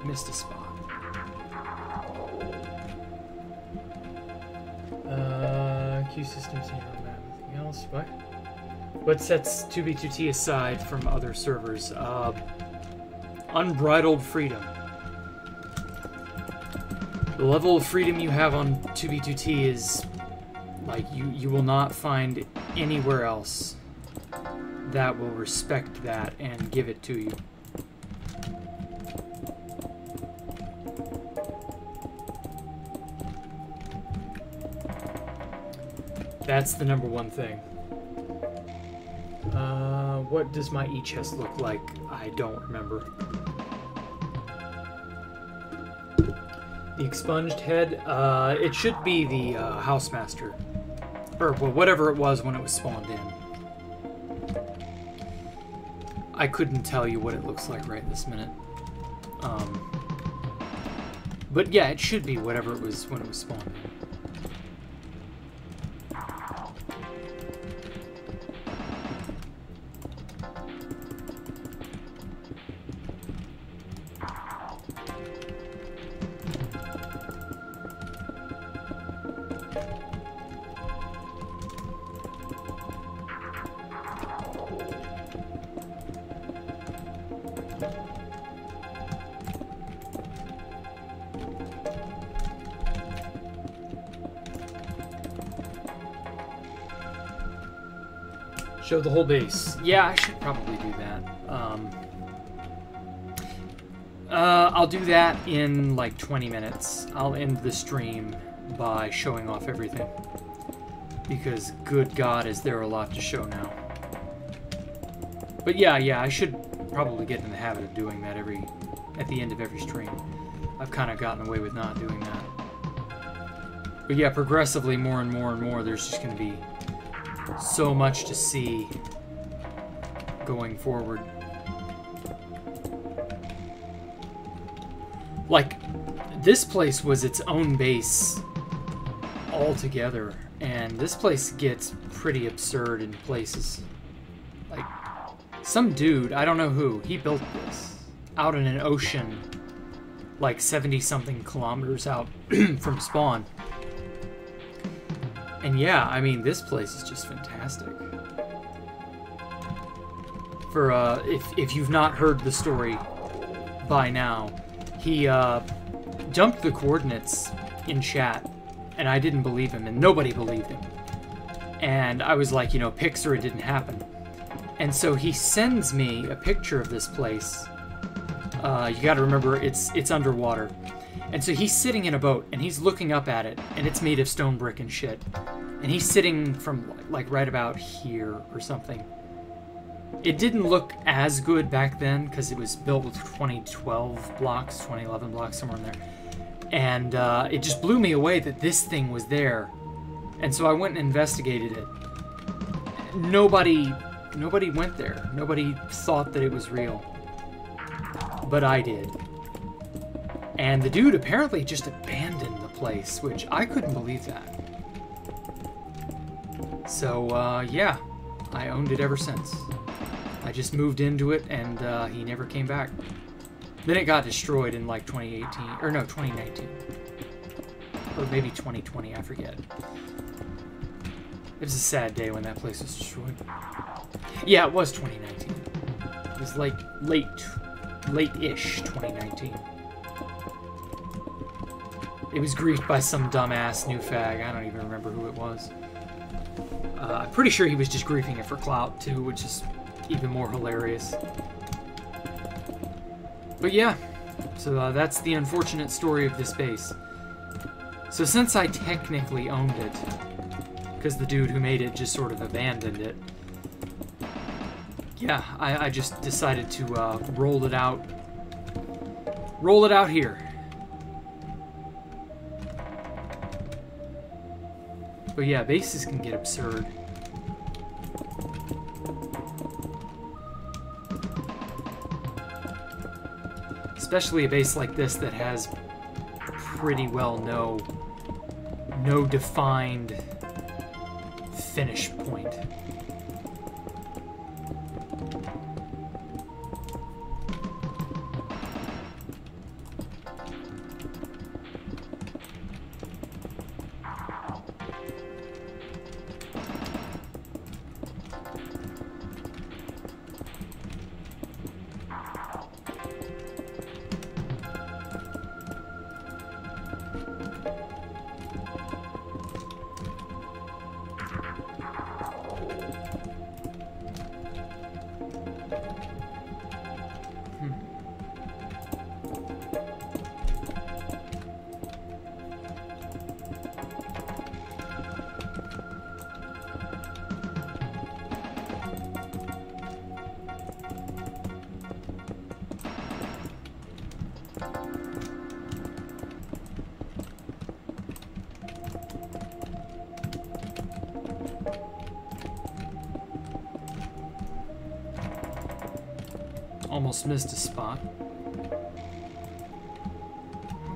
Missed a spot. Q systems here, everything else. What sets 2B2T aside from other servers? Unbridled freedom. The level of freedom you have on 2B2T is like you will not find anywhere else that will respect that and give it to you. That's the #1 thing. What does my e-chest look like? I don't remember. The expunged head? It should be the housemaster. Or well, whatever it was when it was spawned in. I couldn't tell you what it looks like right this minute. But yeah, it should be whatever it was when it was spawned in. Show the whole base. Yeah, I should probably do that. I'll do that in like 20 minutes. I'll end the stream by showing off everything. Because, good God, is there a lot to show now. But yeah, I should probably get in the habit of doing that at the end of every stream. I've kind of gotten away with not doing that. But yeah, progressively, more and more, there's just going to be so much to see going forward. Like, this place was its own base altogether, and this place gets pretty absurd in places. Like, some dude, I don't know who, he built this out in an ocean like 70-something kilometers out from spawn. And yeah, I mean, this place is just fantastic. For, if you've not heard the story by now, he, dumped the coordinates in chat, and I didn't believe him, and nobody believed him. And I was like, you know, pics or it didn't happen. And so he sends me a picture of this place. You gotta remember, it's underwater. And so he's sitting in a boat, and he's looking up at it, and it's made of stone brick and shit. And he's sitting from, like, right about here or something. It didn't look as good back then, because it was built with 2012 blocks, 2011 blocks, somewhere in there. And it just blew me away that this thing was there. And so I went and investigated it. Nobody went there. Nobody thought that it was real. But I did. And the dude apparently just abandoned the place, which I couldn't believe that. So, yeah, I owned it ever since. I just moved into it, and he never came back. Then it got destroyed in, like, 2018, or no, 2019. Or maybe 2020, I forget. It was a sad day when that place was destroyed. Yeah, it was 2019. It was, like, late-ish 2019. It was griefed by some dumbass new fag. I don't even remember who it was. I'm pretty sure he was just griefing it for clout, too, which is even more hilarious. But yeah, so that's the unfortunate story of this base. So since I technically owned it, because the dude who made it just sort of abandoned it, yeah, I just decided to roll it out here. But yeah, bases can get absurd. Especially a base like this that has pretty well no defined finish point. Almost missed a spot.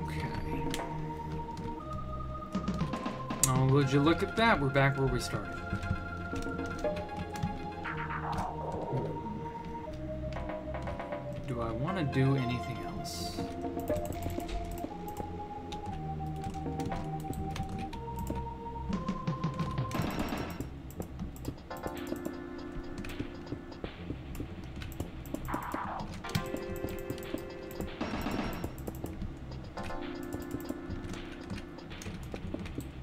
Okay. Oh, would you look at that? We're back where we started. Do I want to do anything else?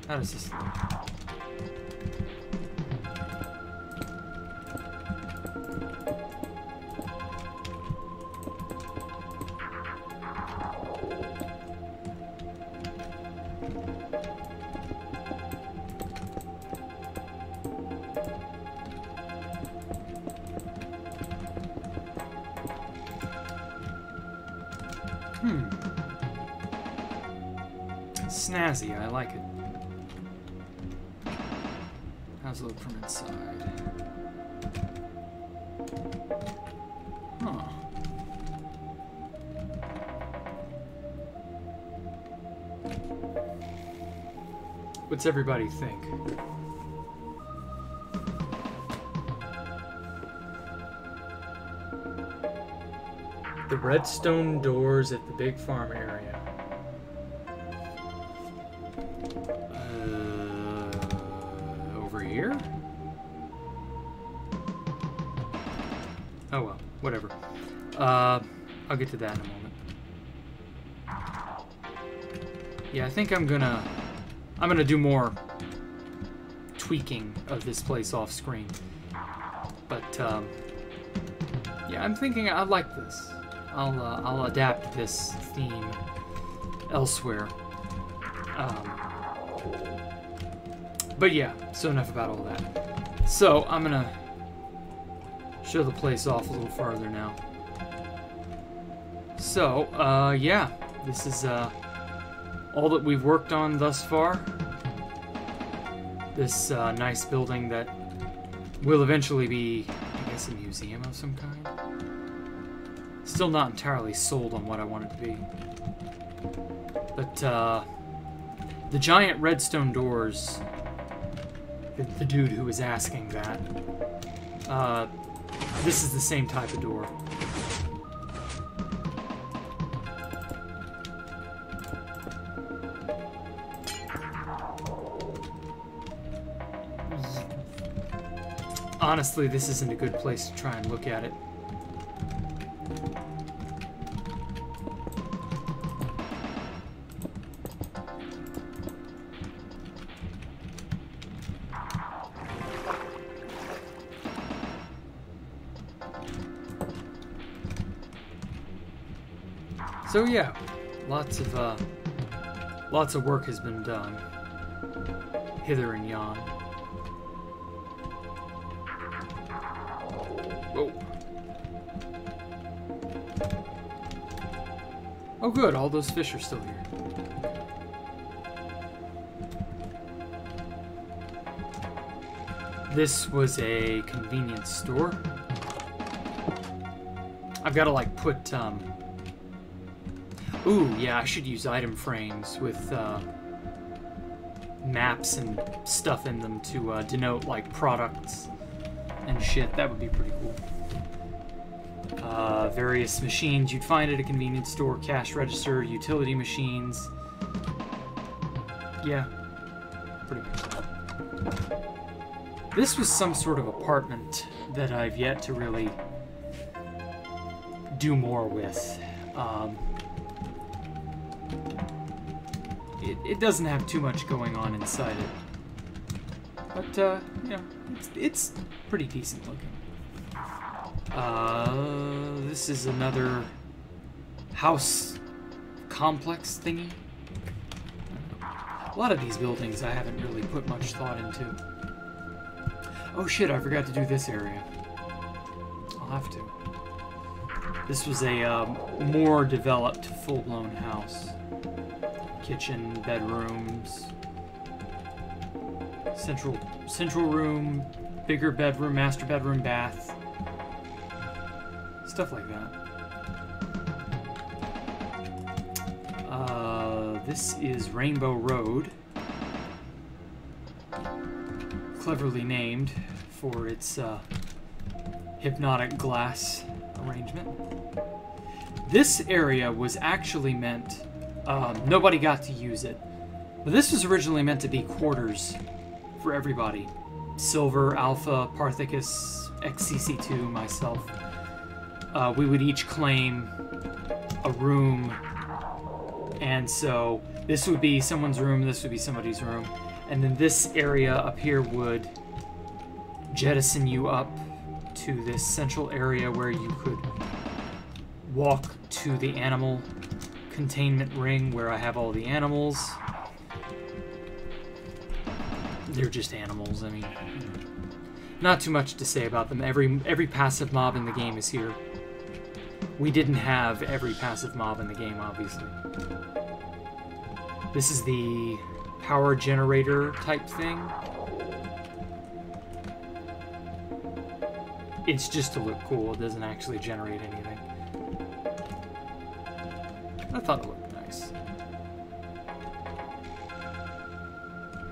How does this look? Snazzy, I like it. How's it look from inside? Huh. What's everybody think? The Redstone Doors at the big farm area. Over here? Oh well, whatever. I'll get to that in a moment. Yeah, I think I'm gonna do more tweaking of this place off screen. But yeah, I'm thinking I like this. I'll adapt this theme elsewhere. But yeah, so enough about all that. So I'm gonna show the place off a little farther now. So yeah, this is all that we've worked on thus far. This nice building that will eventually be, I guess, a museum of some kind. Still not entirely sold on what I want it to be. But the giant redstone doors, the dude who was asking that, this is the same type of door. Honestly, this isn't a good place to try and look at it. So yeah, lots of work has been done hither and yon. Whoa. Oh good, all those fish are still here. This was a convenience store. I've got to like put ooh, yeah, I should use item frames with maps and stuff in them to denote like products and shit. That would be pretty cool. Various machines you'd find at a convenience store, cash register, utility machines. Yeah, pretty much. This was some sort of apartment that I've yet to really do more with. It doesn't have too much going on inside it. But, you know, it's pretty decent looking. This is another house complex thingy. A lot of these buildings I haven't really put much thought into. Oh shit, I forgot to do this area. I'll have to. This was a more developed, full-blown house. Kitchen, bedrooms, central room, bigger bedroom, master bedroom, bath, stuff like that. This is Rainbow Road, cleverly named for its hypnotic glass arrangement. This area was actually meant, nobody got to use it, but this was originally meant to be quarters for everybody. Silver, Alpha, Parthicus, XCC2, myself. We would each claim a room, and so this would be someone's room, this would be somebody's room, and then this area up here would jettison you up to this central area where you could walk to the animal containment ring where I have all the animals. They're just animals, I mean, not too much to say about them. Every passive mob in the game is here. We didn't have every passive mob in the game, obviously. This is the power generator type thing. It's just to look cool, it doesn't actually generate anything. I thought it looked nice.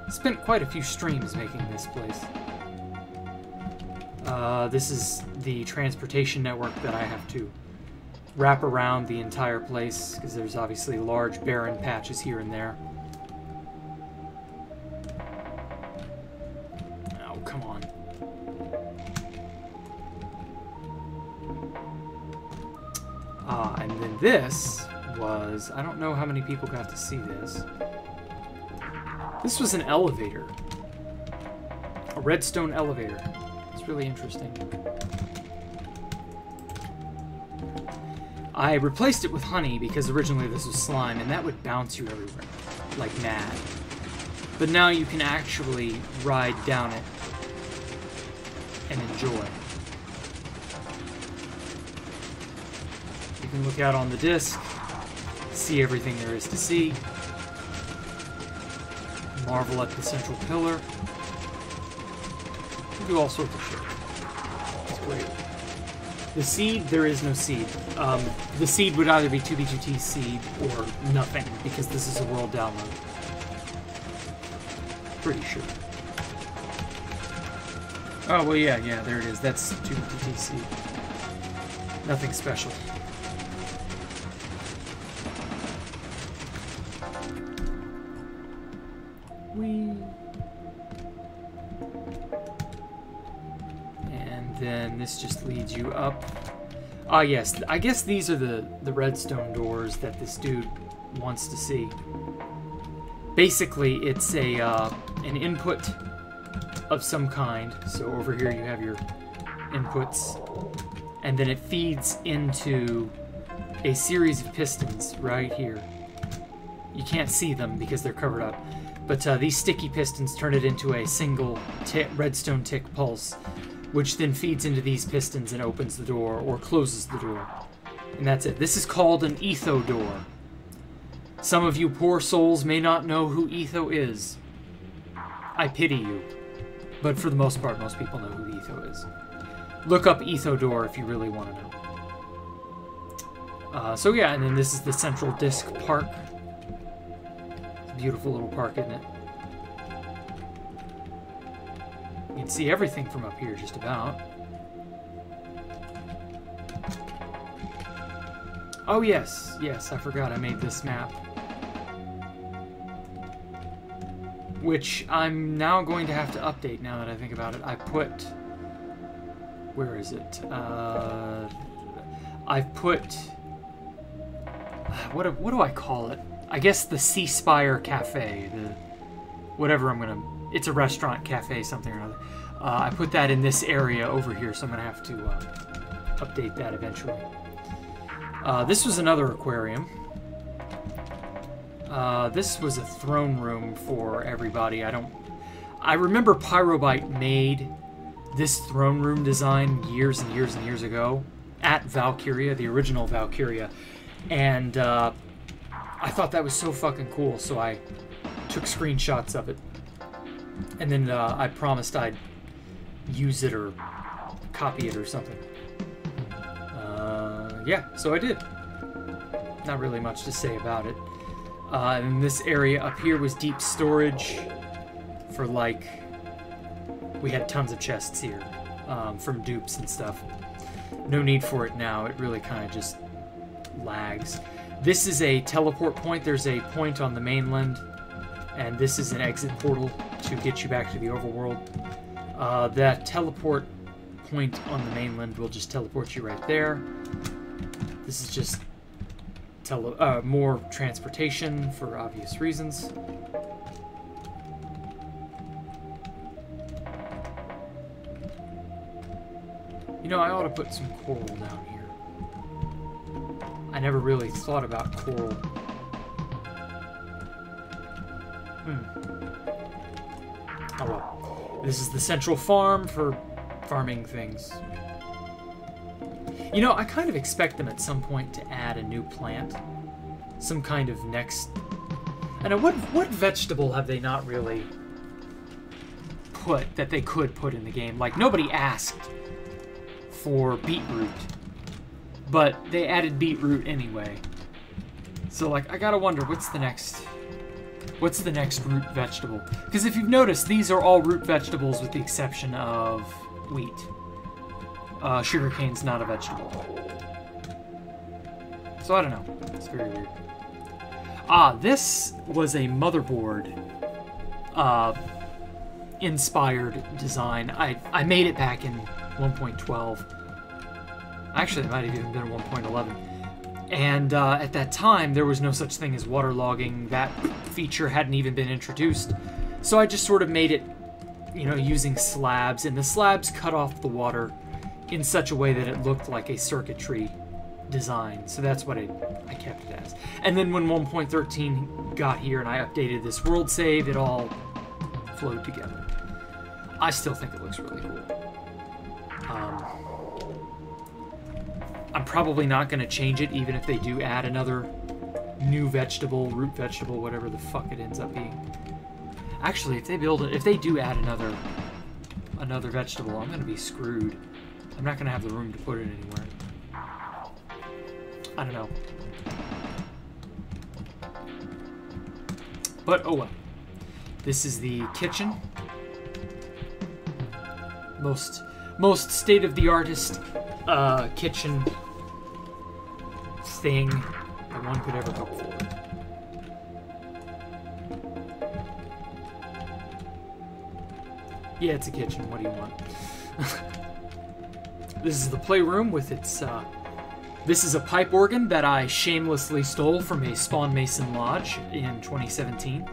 Spent quite a few streams making this place. This is the transportation network that I have to wrap around the entire place, because there's obviously large barren patches here and there. Oh, come on. And then this was, I don't know how many people got to see this. This was an elevator. A redstone elevator. It's really interesting. I replaced it with honey because originally this was slime, and that would bounce you everywhere, like mad. But now you can actually ride down it and enjoy. You can look out on the disc, see everything there is to see, marvel at the central pillar, do all sorts of shit. It's great. The seed, there is no seed. The seed would either be 2B2T seed or nothing, because this is a world download. Pretty sure. Oh, well, yeah, there it is. That's 2B2T seed. Nothing special. And then this just leads you up. Ah, yes, I guess these are the redstone doors that this dude wants to see. Basically, it's an input of some kind. So over here you have your inputs, and then it feeds into a series of pistons right here. You can't see them because they're covered up, but these sticky pistons turn it into a single redstone tick pulse, which then feeds into these pistons and opens the door or closes the door. And that's it. This is called an etho door. Some of you poor souls may not know who etho is. I pity you. But for the most part, most people know who etho is. Look up etho door if you really want to know. So yeah, and then this is the central disc park. It's a beautiful little park, isn't it? You can see everything from up here, just about. Oh yes, I forgot I made this map. Which I'm now going to have to update now that I think about it. I put... Where is it? I've put... What do I call it? I guess the Sea Spire Cafe. Whatever I'm gonna... It's a restaurant, cafe, something or another. I put that in this area over here, so I'm gonna have to update that eventually. This was another aquarium. This was a throne room for everybody. I remember Pyrobyte made this throne room design years and years and years ago at Valkyria, the original Valkyria, and I thought that was so fucking cool, so I took screenshots of it. And then I promised I'd use it or copy it or something. Yeah, so I did. Not really much to say about it. And this area up here was deep storage for, like... We had tons of chests here from dupes and stuff. No need for it now. It really kind of just lags. This is a teleport point. There's a point on the mainland. And this is an exit portal to get you back to the overworld. That teleport point on the mainland will just teleport you right there. This is just more transportation for obvious reasons. You know, I ought to put some coral down here. I never really thought about coral. Oh well. This is the central farm for farming things. You know, I kind of expect them at some point to add a new plant. Some kind of next... I know, what vegetable have they not really put that they could put in the game? Like, nobody asked for beetroot, but they added beetroot anyway. So, like, I gotta wonder, what's the next root vegetable? Because if you've noticed, these are all root vegetables with the exception of wheat. Sugarcane's not a vegetable. So I don't know. It's very weird. Ah, this was a motherboard inspired design. I made it back in 1.12. Actually, it might have even been 1.11. And at that time, there was no such thing as waterlogging. That feature hadn't even been introduced. So I just sort of made it, you know, using slabs. And the slabs cut off the water in such a way that it looked like a circuitry design. So that's what I kept it as. And then when 1.13 got here and I updated this world save, it all flowed together. I still think it looks really cool. I'm probably not going to change it, even if they do add another new vegetable, root vegetable, whatever the fuck it ends up being. Actually, if they build it, if they do add another vegetable, I'm going to be screwed. I'm not going to have the room to put it anywhere. I don't know. But oh well. This is the kitchen. Most state-of-the-artist kitchen thing that one could ever hope for. Yeah, it's a kitchen. What do you want? This is the playroom with its... this is a pipe organ that I shamelessly stole from a Spawn Mason Lodge in 2017.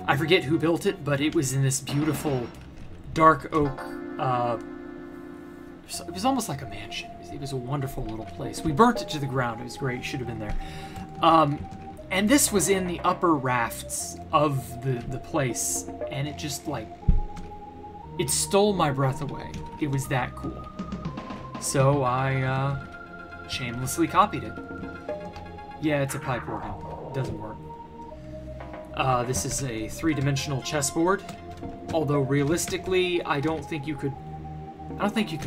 I forget who built it, but it was in this beautiful dark oak... it was almost like a mansion. It was a wonderful little place. We burnt it to the ground. It was great. Should have been there. And this was in the upper rafts of the place, and it just, like... it stole my breath away. It was that cool. So I shamelessly copied it. Yeah, it's a pipe organ. It doesn't work. This is a three-dimensional chessboard. Although realistically, I don't think you can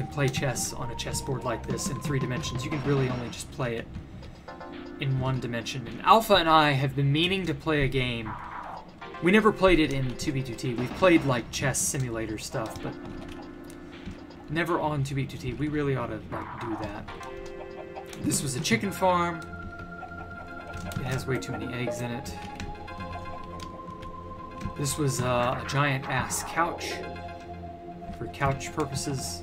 play chess on a chessboard like this in 3 dimensions. You can really only just play it in 1 dimension. And Alpha and I have been meaning to play a game. We never played it in 2B2T. We've played like chess simulator stuff, but never on 2B2T. We really ought to like do that. This was a chicken farm. It has way too many eggs in it. This was a giant ass couch for couch purposes.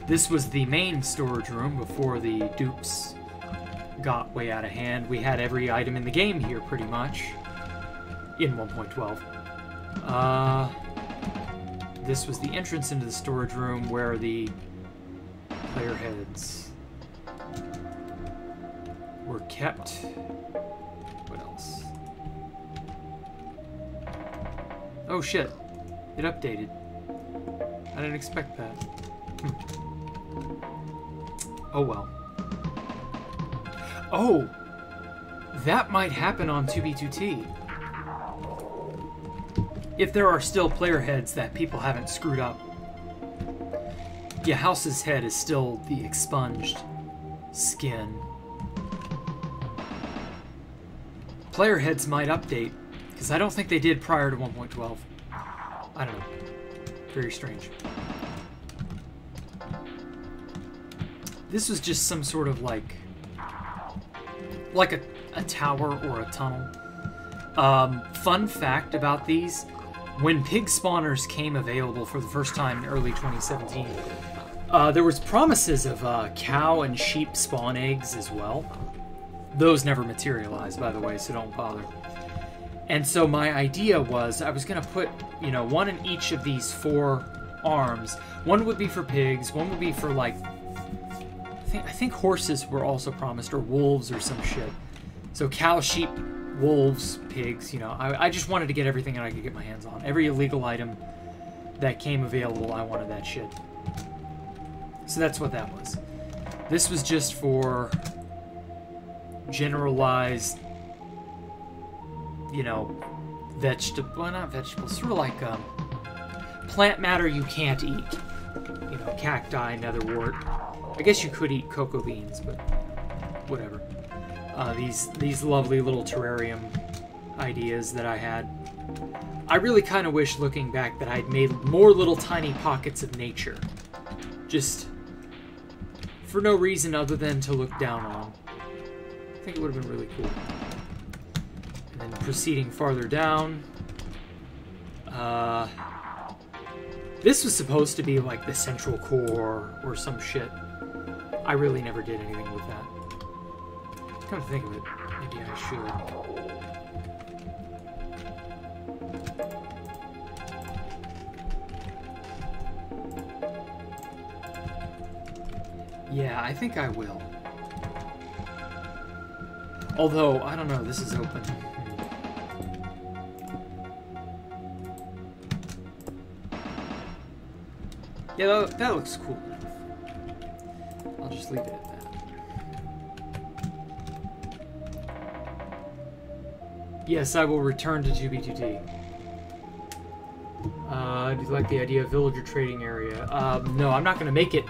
This was the main storage room before the dupes got way out of hand. We had every item in the game here pretty much in 1.12. This was the entrance into the storage room where the player heads were kept. What else? Oh shit, it updated. I didn't expect that. Oh well. Oh! That might happen on 2B2T. If there are still player heads that people haven't screwed up. Yeah, House's head is still the expunged skin. Player heads might update, because I don't think they did prior to 1.12. I don't know. Very strange. This was just some sort of like a tower or a tunnel. Fun fact about these, when pig spawners came available for the first time in early 2017, there was promises of cow and sheep spawn eggs as well. Those never materialized, by the way, so don't bother. And so my idea was I was going to put, you know, one in each of these 4 arms. One would be for pigs, one would be for, like, I think horses were also promised, or wolves or some shit. So cow, sheep, wolves, pigs, you know. I just wanted to get everything that I could get my hands on. Every illegal item that came available, I wanted that shit. So that's what that was. This was just for generalized, you know, well, not vegetables, sort of like plant matter you can't eat. You know, cacti, netherwort. I guess you could eat cocoa beans, but whatever. These lovely little terrarium ideas that I had. I really kind of wish, looking back, that I'd made more little tiny pockets of nature. Just for no reason other than to look down on. I think it would have been really cool. And then proceeding farther down. This was supposed to be like the central core or some shit. I really never did anything with that. Come to think of it, maybe I should. Yeah, I think I will. Although, I don't know, this is open. Yeah, that looks cool enough. I'll just leave it at that. Yes, I will return to 2B2D. Do you like the idea of villager trading area? No, I'm not going to make it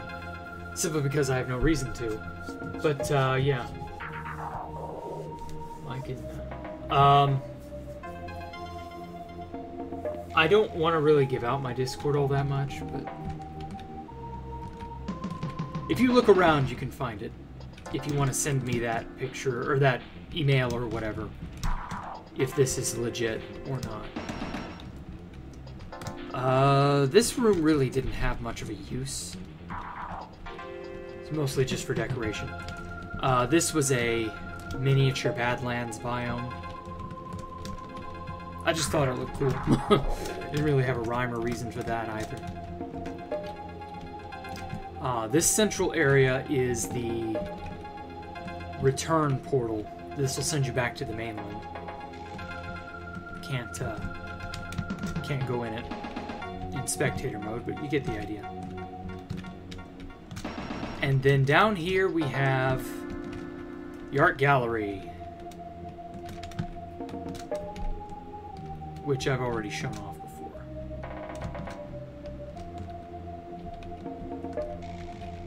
simply because I have no reason to. But, yeah. I can... I don't want to really give out my Discord all that much, but... if you look around, you can find it. If you want to send me that picture, or that email or whatever. If this is legit or not. This room really didn't have much of a use. It's mostly just for decoration. This was a miniature Badlands biome. I just thought it looked cool. Didn't really have a rhyme or reason for that either. This central area is the return portal. This will send you back to the mainland. Can't go in it in spectator mode, but you get the idea. And then down here we have the art gallery, which I've already shown off before.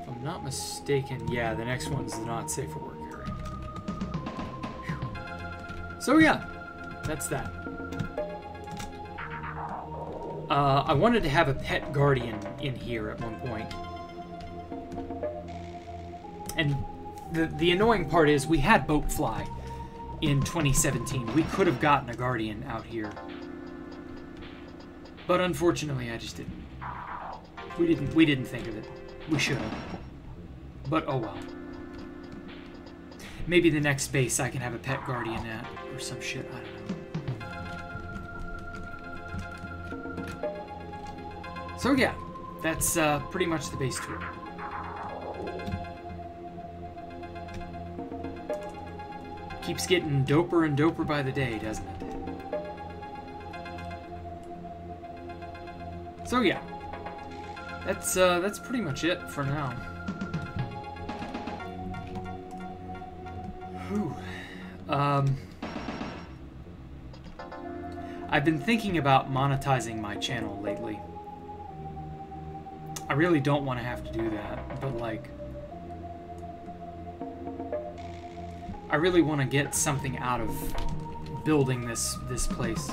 If I'm not mistaken, yeah, the next one's the not safe for work area. Whew. So yeah, that's that. I wanted to have a pet guardian in here at one point. And the annoying part is we had Boatfly in 2017. We could have gotten a guardian out here. But unfortunately, I just didn't. We didn't think of it. We should have. But oh well. Maybe the next base I can have a pet guardian at, or some shit, I don't know. So yeah, that's pretty much the base tour. Keeps getting doper and doper by the day, doesn't it? So yeah, that's pretty much it for now. Whew. I've been thinking about monetizing my channel lately. I really don't want to have to do that, but like, I really want to get something out of building this place.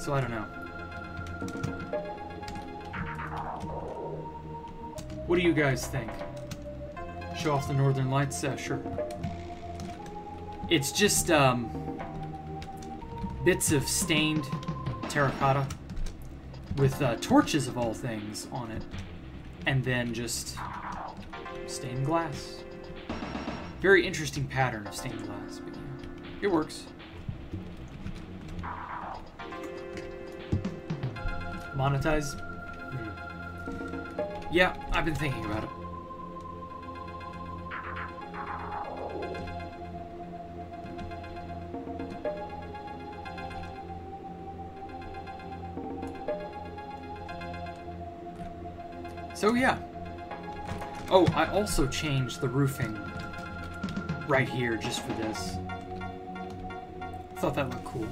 So I don't know. What do you guys think? Show off the Northern Lights? Sure. It's just bits of stained terracotta with torches of all things on it, and then just stained glass. Very interesting pattern of stained glass, but yeah, it works. Monetize? Yeah, I've been thinking about it. So yeah. Oh, I also changed the roofing right here just for this. Thought that looked cool.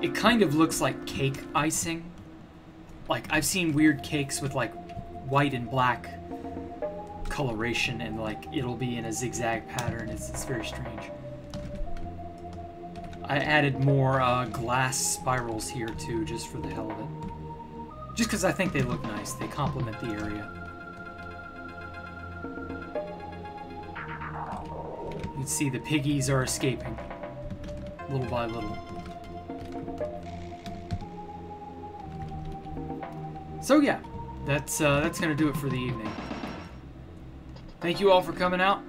It kind of looks like cake icing. Like, I've seen weird cakes with like white and black coloration, and like it'll be in a zigzag pattern. It's very strange. I added more glass spirals here too, just for the hell of it. Just because I think they look nice. They complement the area. You can see the piggies are escaping. Little by little. So yeah, that's gonna do it for the evening. Thank you all for coming out.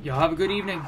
Y'all have a good evening.